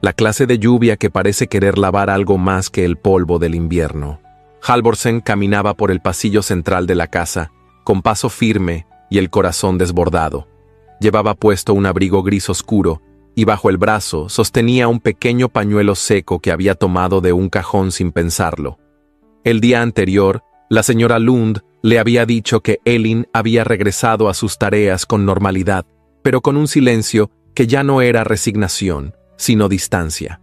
La clase de lluvia que parece querer lavar algo más que el polvo del invierno. Halvorsen caminaba por el pasillo central de la casa, con paso firme y el corazón desbordado. Llevaba puesto un abrigo gris oscuro, y bajo el brazo sostenía un pequeño pañuelo seco que había tomado de un cajón sin pensarlo. El día anterior, la señora Lund le había dicho que Elin había regresado a sus tareas con normalidad, pero con un silencio que ya no era resignación, sino distancia.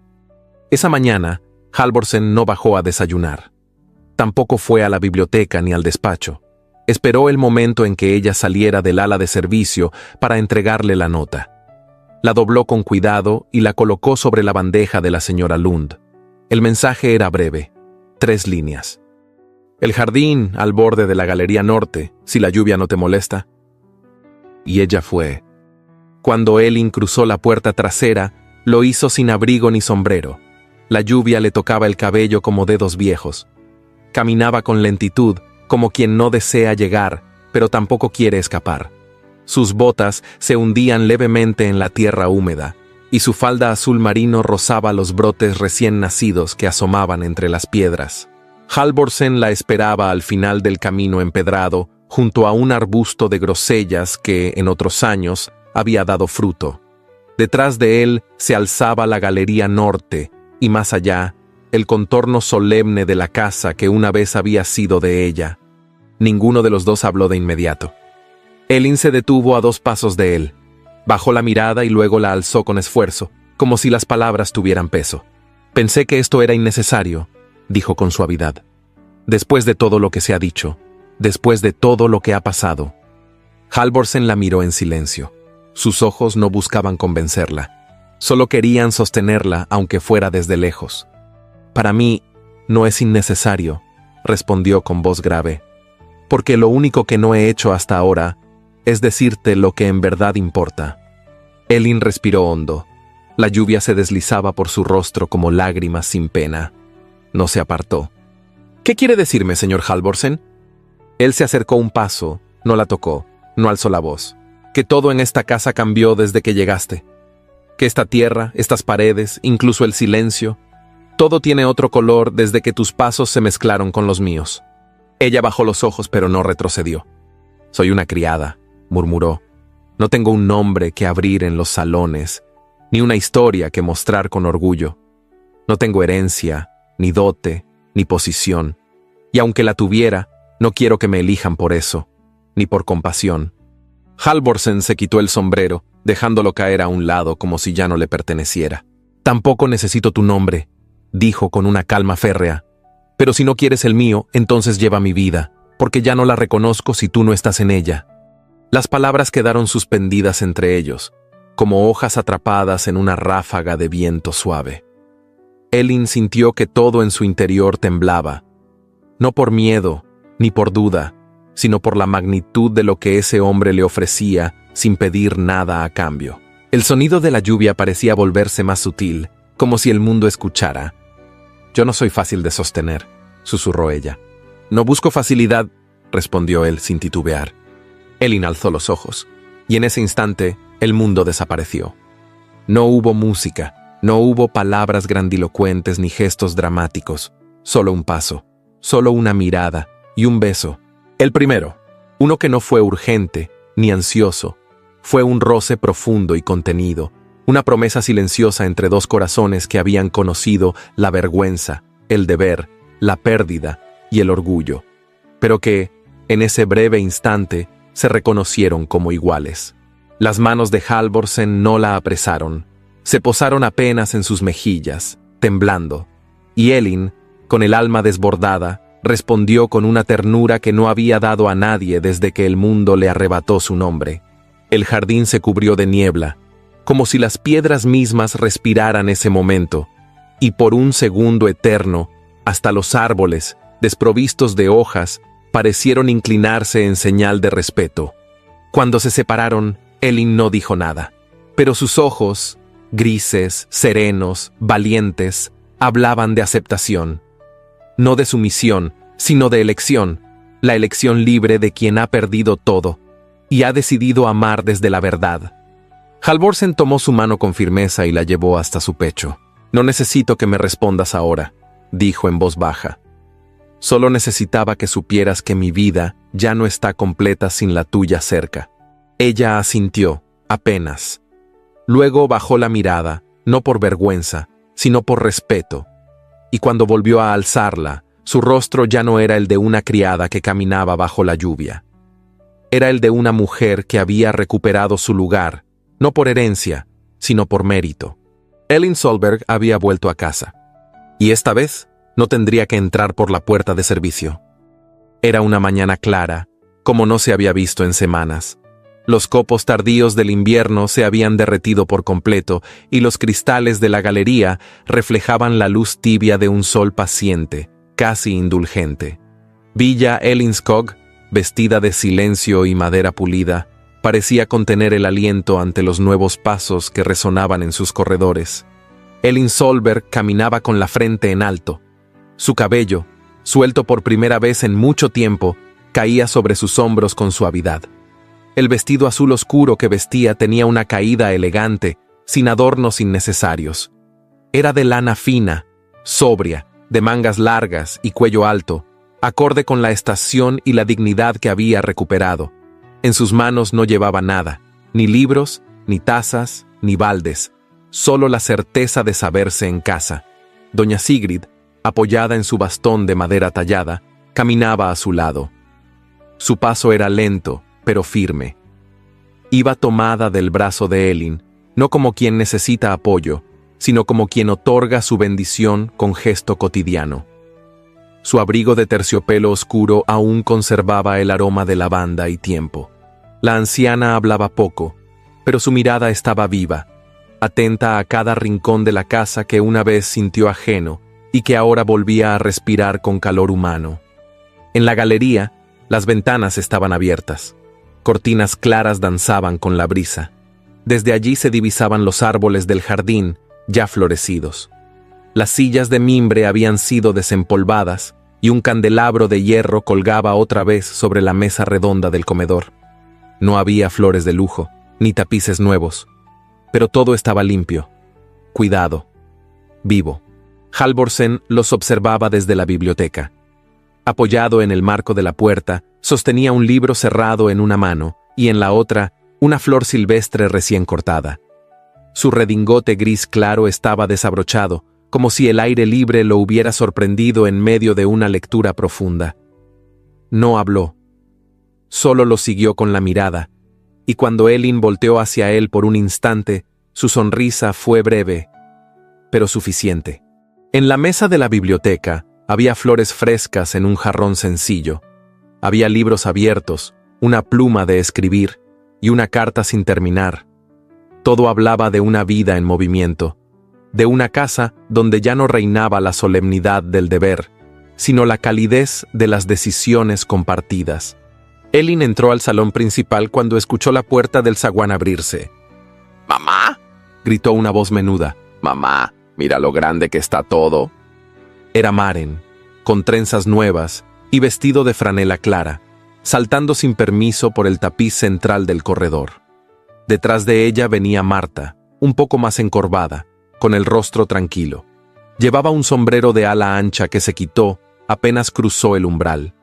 Esa mañana, Halvorsen no bajó a desayunar. Tampoco fue a la biblioteca ni al despacho. Esperó el momento en que ella saliera del ala de servicio para entregarle la nota. La dobló con cuidado y la colocó sobre la bandeja de la señora Lund. El mensaje era breve, 3 líneas. El jardín al borde de la Galería Norte, si la lluvia no te molesta. Y ella fue. Cuando Elin cruzó la puerta trasera, lo hizo sin abrigo ni sombrero. La lluvia le tocaba el cabello como dedos viejos. Caminaba con lentitud, como quien no desea llegar, pero tampoco quiere escapar. Sus botas se hundían levemente en la tierra húmeda, y su falda azul marino rozaba los brotes recién nacidos que asomaban entre las piedras. Halvorsen la esperaba al final del camino empedrado, junto a un arbusto de grosellas que, en otros años, había dado fruto. Detrás de él se alzaba la Galería Norte, y más allá, el contorno solemne de la casa que una vez había sido de ella. Ninguno de los dos habló de inmediato. Elin se detuvo a 2 pasos de él. Bajó la mirada y luego la alzó con esfuerzo, como si las palabras tuvieran peso. «Pensé que esto era innecesario», dijo con suavidad. «Después de todo lo que se ha dicho, después de todo lo que ha pasado». Halvorsen la miró en silencio. Sus ojos no buscaban convencerla. Solo querían sostenerla, aunque fuera desde lejos. «Para mí, no es innecesario», respondió con voz grave, «porque lo único que no he hecho hasta ahora es decirte lo que en verdad importa». Elin respiró hondo. La lluvia se deslizaba por su rostro como lágrimas sin pena. No se apartó. «¿Qué quiere decirme, señor Halvorsen?» Él se acercó un paso, no la tocó, no alzó la voz. «Que todo en esta casa cambió desde que llegaste. Que esta tierra, estas paredes, incluso el silencio, todo tiene otro color desde que tus pasos se mezclaron con los míos». Ella bajó los ojos pero no retrocedió. «Soy una criada», murmuró. «No tengo un nombre que abrir en los salones, ni una historia que mostrar con orgullo. No tengo herencia, ni dote, ni posición. Y aunque la tuviera, no quiero que me elijan por eso, ni por compasión». Halvorsen se quitó el sombrero, dejándolo caer a un lado como si ya no le perteneciera. «Tampoco necesito tu nombre», dijo con una calma férrea. «Pero si no quieres el mío, entonces lleva mi vida, porque ya no la reconozco si tú no estás en ella». Las palabras quedaron suspendidas entre ellos, como hojas atrapadas en una ráfaga de viento suave. Elin sintió que todo en su interior temblaba, no por miedo ni por duda, sino por la magnitud de lo que ese hombre le ofrecía sin pedir nada a cambio. El sonido de la lluvia parecía volverse más sutil, como si el mundo escuchara. «Yo no soy fácil de sostener», susurró ella. «No busco facilidad», respondió él sin titubear. Elin alzó los ojos, y en ese instante el mundo desapareció. No hubo música, no hubo palabras grandilocuentes ni gestos dramáticos, solo un paso, solo una mirada y un beso. El primero, uno que no fue urgente ni ansioso, fue un roce profundo y contenido, una promesa silenciosa entre 2 corazones que habían conocido la vergüenza, el deber, la pérdida y el orgullo, pero que, en ese breve instante, se reconocieron como iguales. Las manos de Halvorsen no la apresaron, se posaron apenas en sus mejillas, temblando, y Elin, con el alma desbordada, respondió con una ternura que no había dado a nadie desde que el mundo le arrebató su nombre. El jardín se cubrió de niebla, como si las piedras mismas respiraran ese momento, y por un segundo eterno, hasta los árboles, desprovistos de hojas, parecieron inclinarse en señal de respeto. Cuando se separaron, Elin no dijo nada, pero sus ojos, grises, serenos, valientes, hablaban de aceptación. No de sumisión, sino de elección, la elección libre de quien ha perdido todo y ha decidido amar desde la verdad. Halvorsen tomó su mano con firmeza y la llevó hasta su pecho. «No necesito que me respondas ahora», dijo en voz baja. «Solo necesitaba que supieras que mi vida ya no está completa sin la tuya cerca». Ella asintió, apenas. Luego bajó la mirada, no por vergüenza, sino por respeto. Y cuando volvió a alzarla, su rostro ya no era el de una criada que caminaba bajo la lluvia. Era el de una mujer que había recuperado su lugar, no por herencia, sino por mérito. Elin Solberg había vuelto a casa. Y esta vez no tendría que entrar por la puerta de servicio. Era una mañana clara, como no se había visto en semanas. Los copos tardíos del invierno se habían derretido por completo y los cristales de la galería reflejaban la luz tibia de un sol paciente, casi indulgente. Villa Elinskog, vestida de silencio y madera pulida, parecía contener el aliento ante los nuevos pasos que resonaban en sus corredores. Elin Solberg caminaba con la frente en alto. Su cabello, suelto por primera vez en mucho tiempo, caía sobre sus hombros con suavidad. El vestido azul oscuro que vestía tenía una caída elegante, sin adornos innecesarios. Era de lana fina, sobria, de mangas largas y cuello alto, acorde con la estación y la dignidad que había recuperado. En sus manos no llevaba nada, ni libros, ni tazas, ni baldes, solo la certeza de saberse en casa. Doña Sigrid, apoyada en su bastón de madera tallada, caminaba a su lado. Su paso era lento, pero firme. Iba tomada del brazo de Elin, no como quien necesita apoyo, sino como quien otorga su bendición con gesto cotidiano. Su abrigo de terciopelo oscuro aún conservaba el aroma de lavanda y tiempo. La anciana hablaba poco, pero su mirada estaba viva, atenta a cada rincón de la casa que una vez sintió ajeno y que ahora volvía a respirar con calor humano. En la galería, las ventanas estaban abiertas. Cortinas claras danzaban con la brisa. Desde allí se divisaban los árboles del jardín, ya florecidos. Las sillas de mimbre habían sido desempolvadas y un candelabro de hierro colgaba otra vez sobre la mesa redonda del comedor. No había flores de lujo, ni tapices nuevos, pero todo estaba limpio, cuidado, vivo. Halvorsen los observaba desde la biblioteca. Apoyado en el marco de la puerta, sostenía un libro cerrado en una mano y en la otra una flor silvestre recién cortada. Su redingote gris claro estaba desabrochado, como si el aire libre lo hubiera sorprendido en medio de una lectura profunda. No habló. Solo lo siguió con la mirada, y cuando Elin volteó hacia él por un instante, su sonrisa fue breve, pero suficiente. En la mesa de la biblioteca había flores frescas en un jarrón sencillo. Había libros abiertos, una pluma de escribir y una carta sin terminar. Todo hablaba de una vida en movimiento, de una casa donde ya no reinaba la solemnidad del deber, sino la calidez de las decisiones compartidas. Elin entró al salón principal cuando escuchó la puerta del zaguán abrirse. «¡Mamá!», gritó una voz menuda. «¡Mamá, mira lo grande que está todo!». Era Maren, con trenzas nuevas y vestido de franela clara, saltando sin permiso por el tapiz central del corredor. Detrás de ella venía Marta, un poco más encorvada, con el rostro tranquilo. Llevaba un sombrero de ala ancha que se quitó apenas cruzó el umbral.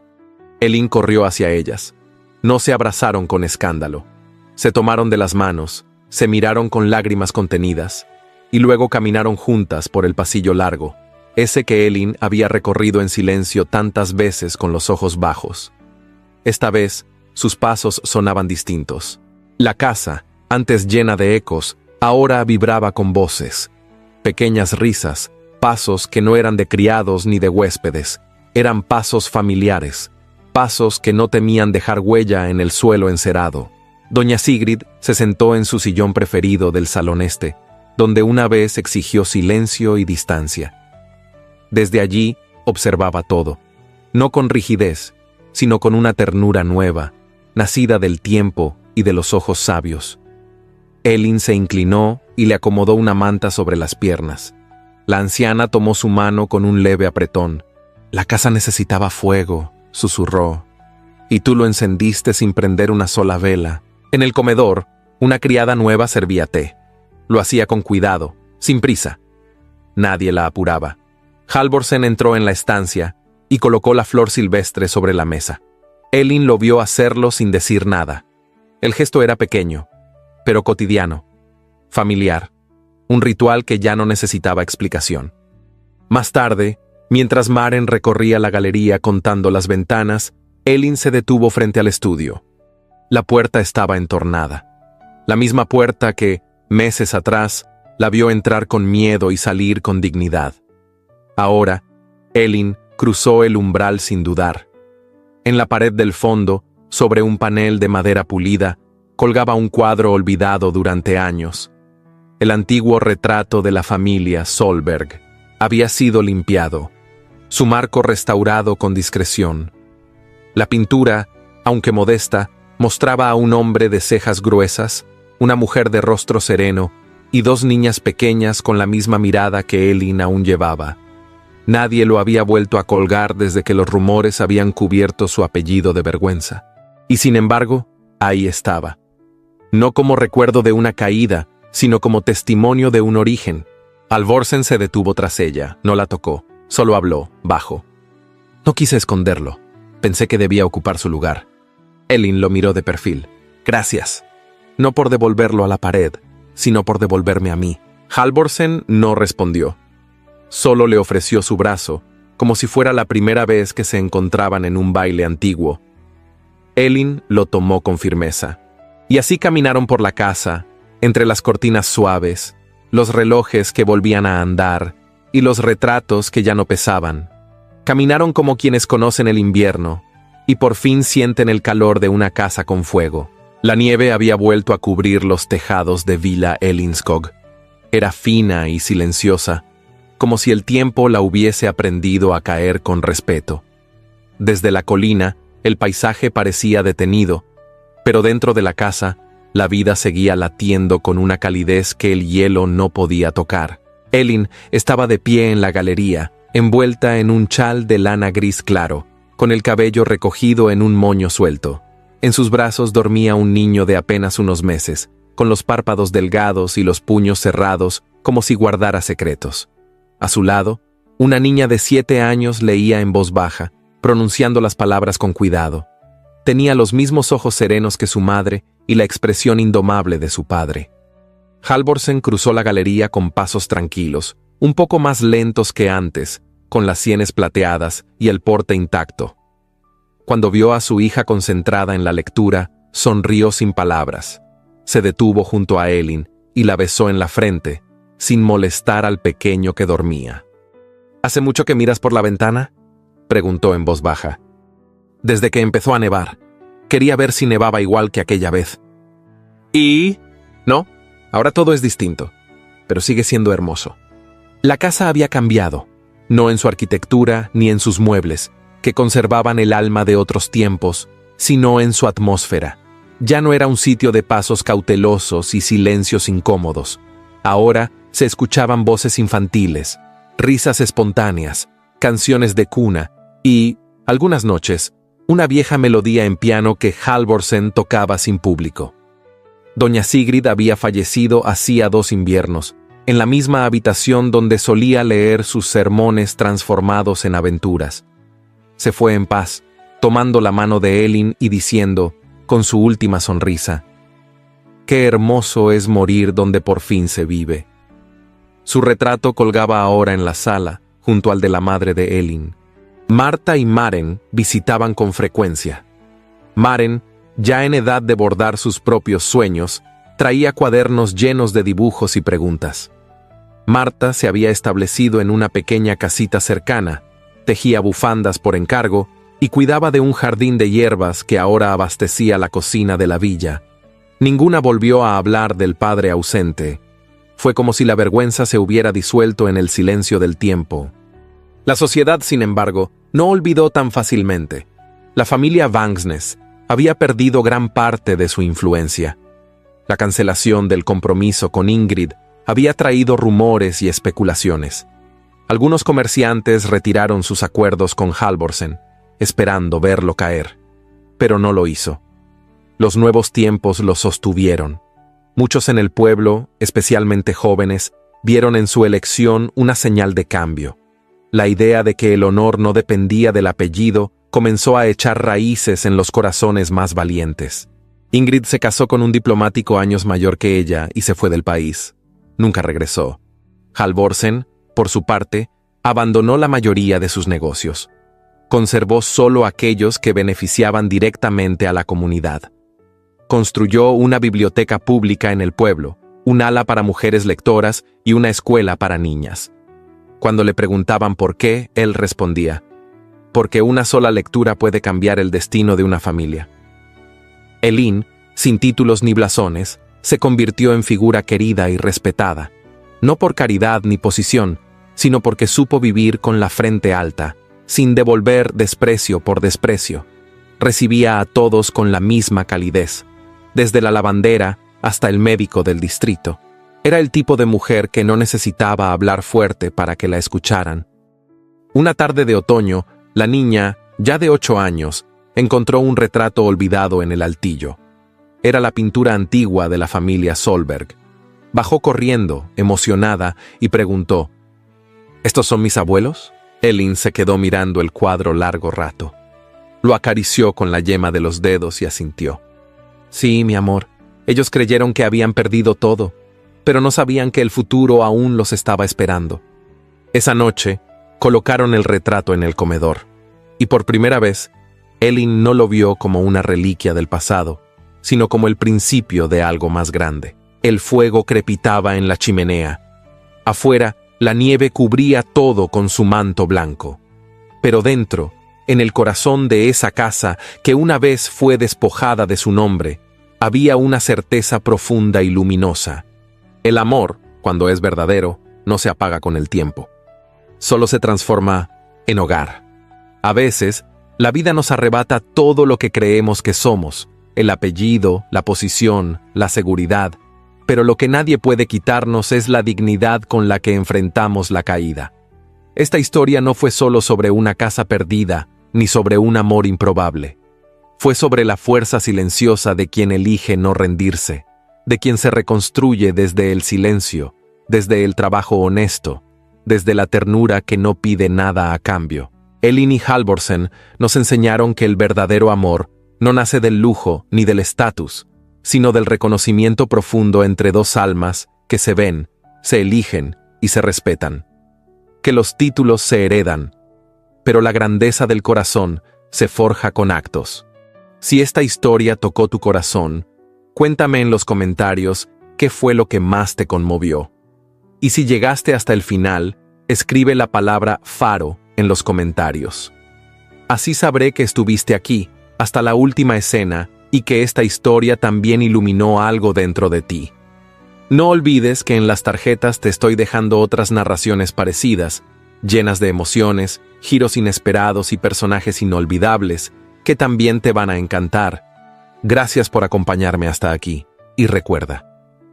Elin corrió hacia ellas. No se abrazaron con escándalo. Se tomaron de las manos, se miraron con lágrimas contenidas, y luego caminaron juntas por el pasillo largo, ese que Elin había recorrido en silencio tantas veces con los ojos bajos. Esta vez, sus pasos sonaban distintos. La casa, antes llena de ecos, ahora vibraba con voces. Pequeñas risas, pasos que no eran de criados ni de huéspedes, eran pasos familiares, pasos que no temían dejar huella en el suelo encerado. Doña Sigrid se sentó en su sillón preferido del salón este, donde una vez exigió silencio y distancia. Desde allí observaba todo, no con rigidez, sino con una ternura nueva, nacida del tiempo y de los ojos sabios. Elin se inclinó y le acomodó una manta sobre las piernas. La anciana tomó su mano con un leve apretón. La casa necesitaba fuego, susurró. Y tú lo encendiste sin prender una sola vela. En el comedor, una criada nueva servía té. Lo hacía con cuidado, sin prisa. Nadie la apuraba. Halvorsen entró en la estancia y colocó la flor silvestre sobre la mesa. Elin lo vio hacerlo sin decir nada. El gesto era pequeño, pero cotidiano, familiar, un ritual que ya no necesitaba explicación. Más tarde, mientras Maren recorría la galería contando las ventanas, Elin se detuvo frente al estudio. La puerta estaba entornada. La misma puerta que, meses atrás, la vio entrar con miedo y salir con dignidad. Ahora, Elin cruzó el umbral sin dudar. En la pared del fondo, sobre un panel de madera pulida, colgaba un cuadro olvidado durante años. El antiguo retrato de la familia Solberg había sido limpiado, su marco restaurado con discreción. La pintura, aunque modesta, mostraba a un hombre de cejas gruesas, una mujer de rostro sereno y dos niñas pequeñas con la misma mirada que Elin aún llevaba. Nadie lo había vuelto a colgar desde que los rumores habían cubierto su apellido de vergüenza. Y sin embargo, ahí estaba. No como recuerdo de una caída, sino como testimonio de un origen. Halvorsen se detuvo tras ella, no la tocó, solo habló, bajo. No quise esconderlo. Pensé que debía ocupar su lugar. Elin lo miró de perfil. Gracias. No por devolverlo a la pared, sino por devolverme a mí. Halvorsen no respondió. Solo le ofreció su brazo, como si fuera la primera vez que se encontraban en un baile antiguo. Elin lo tomó con firmeza. Y así caminaron por la casa, entre las cortinas suaves, los relojes que volvían a andar y los retratos que ya no pesaban. Caminaron como quienes conocen el invierno y por fin sienten el calor de una casa con fuego. La nieve había vuelto a cubrir los tejados de Villa Ellinskog. Era fina y silenciosa, como si el tiempo la hubiese aprendido a caer con respeto. Desde la colina, el paisaje parecía detenido, pero dentro de la casa, la vida seguía latiendo con una calidez que el hielo no podía tocar. Elin estaba de pie en la galería, envuelta en un chal de lana gris claro, con el cabello recogido en un moño suelto. En sus brazos dormía un niño de apenas unos meses, con los párpados delgados y los puños cerrados como si guardara secretos. A su lado, una niña de 7 años leía en voz baja, pronunciando las palabras con cuidado. Tenía los mismos ojos serenos que su madre y la expresión indomable de su padre. Halvorsen cruzó la galería con pasos tranquilos, un poco más lentos que antes, con las sienes plateadas y el porte intacto. Cuando vio a su hija concentrada en la lectura, sonrió sin palabras. Se detuvo junto a Elin y la besó en la frente, sin molestar al pequeño que dormía. ¿Hace mucho que miras por la ventana?, preguntó en voz baja. Desde que empezó a nevar. Quería ver si nevaba igual que aquella vez. ¿Y? No, ahora todo es distinto, pero sigue siendo hermoso. La casa había cambiado, no en su arquitectura ni en sus muebles, que conservaban el alma de otros tiempos, sino en su atmósfera. Ya no era un sitio de pasos cautelosos y silencios incómodos. Ahora se escuchaban voces infantiles, risas espontáneas, canciones de cuna y, algunas noches, una vieja melodía en piano que Halvorsen tocaba sin público. Doña Sigrid había fallecido hacía 2 inviernos, en la misma habitación donde solía leer sus sermones transformados en aventuras. Se fue en paz, tomando la mano de Elin y diciendo, con su última sonrisa, «Qué hermoso es morir donde por fin se vive». Su retrato colgaba ahora en la sala, junto al de la madre de Elin. Marta y Maren visitaban con frecuencia. Maren, ya en edad de bordar sus propios sueños, traía cuadernos llenos de dibujos y preguntas. Marta se había establecido en una pequeña casita cercana, tejía bufandas por encargo y cuidaba de un jardín de hierbas que ahora abastecía la cocina de la villa. Ninguna volvió a hablar del padre ausente. Fue como si la vergüenza se hubiera disuelto en el silencio del tiempo. La sociedad, sin embargo, no olvidó tan fácilmente. La familia Vangsnes había perdido gran parte de su influencia. La cancelación del compromiso con Ingrid había traído rumores y especulaciones. Algunos comerciantes retiraron sus acuerdos con Halvorsen, esperando verlo caer, pero no lo hizo. Los nuevos tiempos lo sostuvieron. Muchos en el pueblo, especialmente jóvenes, vieron en su elección una señal de cambio. La idea de que el honor no dependía del apellido comenzó a echar raíces en los corazones más valientes. Ingrid se casó con un diplomático años mayor que ella y se fue del país. Nunca regresó. Halvorsen, por su parte, abandonó la mayoría de sus negocios. Conservó solo aquellos que beneficiaban directamente a la comunidad. Construyó una biblioteca pública en el pueblo, un ala para mujeres lectoras y una escuela para niñas. Cuando le preguntaban por qué, él respondía: porque una sola lectura puede cambiar el destino de una familia. Elin, sin títulos ni blasones, se convirtió en figura querida y respetada, no por caridad ni posición, sino porque supo vivir con la frente alta, sin devolver desprecio por desprecio. Recibía a todos con la misma calidez, desde la lavandera hasta el médico del distrito. Era el tipo de mujer que no necesitaba hablar fuerte para que la escucharan. Una tarde de otoño, la niña, ya de 8 años, encontró un retrato olvidado en el altillo. Era la pintura antigua de la familia Solberg. Bajó corriendo, emocionada, y preguntó: ¿estos son mis abuelos? Elin se quedó mirando el cuadro largo rato. Lo acarició con la yema de los dedos y asintió. Sí, mi amor, ellos creyeron que habían perdido todo, pero no sabían que el futuro aún los estaba esperando. Esa noche, colocaron el retrato en el comedor, y por primera vez, Elin no lo vio como una reliquia del pasado, sino como el principio de algo más grande. El fuego crepitaba en la chimenea. Afuera, la nieve cubría todo con su manto blanco. Pero dentro, en el corazón de esa casa que una vez fue despojada de su nombre, había una certeza profunda y luminosa. El amor, cuando es verdadero, no se apaga con el tiempo. Solo se transforma en hogar. A veces, la vida nos arrebata todo lo que creemos que somos: el apellido, la posición, la seguridad. Pero lo que nadie puede quitarnos es la dignidad con la que enfrentamos la caída. Esta historia no fue solo sobre una casa perdida, ni sobre un amor improbable. Fue sobre la fuerza silenciosa de quien elige no rendirse, de quien se reconstruye desde el silencio, desde el trabajo honesto, desde la ternura que no pide nada a cambio. Elin y Halvorsen nos enseñaron que el verdadero amor no nace del lujo ni del estatus, sino del reconocimiento profundo entre dos almas que se ven, se eligen y se respetan. Que los títulos se heredan, pero la grandeza del corazón se forja con actos. Si esta historia tocó tu corazón, cuéntame en los comentarios qué fue lo que más te conmovió. Y si llegaste hasta el final, escribe la palabra faro en los comentarios. Así sabré que estuviste aquí, hasta la última escena, y que esta historia también iluminó algo dentro de ti. No olvides que en las tarjetas te estoy dejando otras narraciones parecidas, llenas de emociones, giros inesperados y personajes inolvidables, que también te van a encantar. Gracias por acompañarme hasta aquí, y recuerda,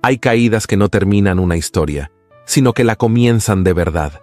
hay caídas que no terminan una historia, sino que la comienzan de verdad.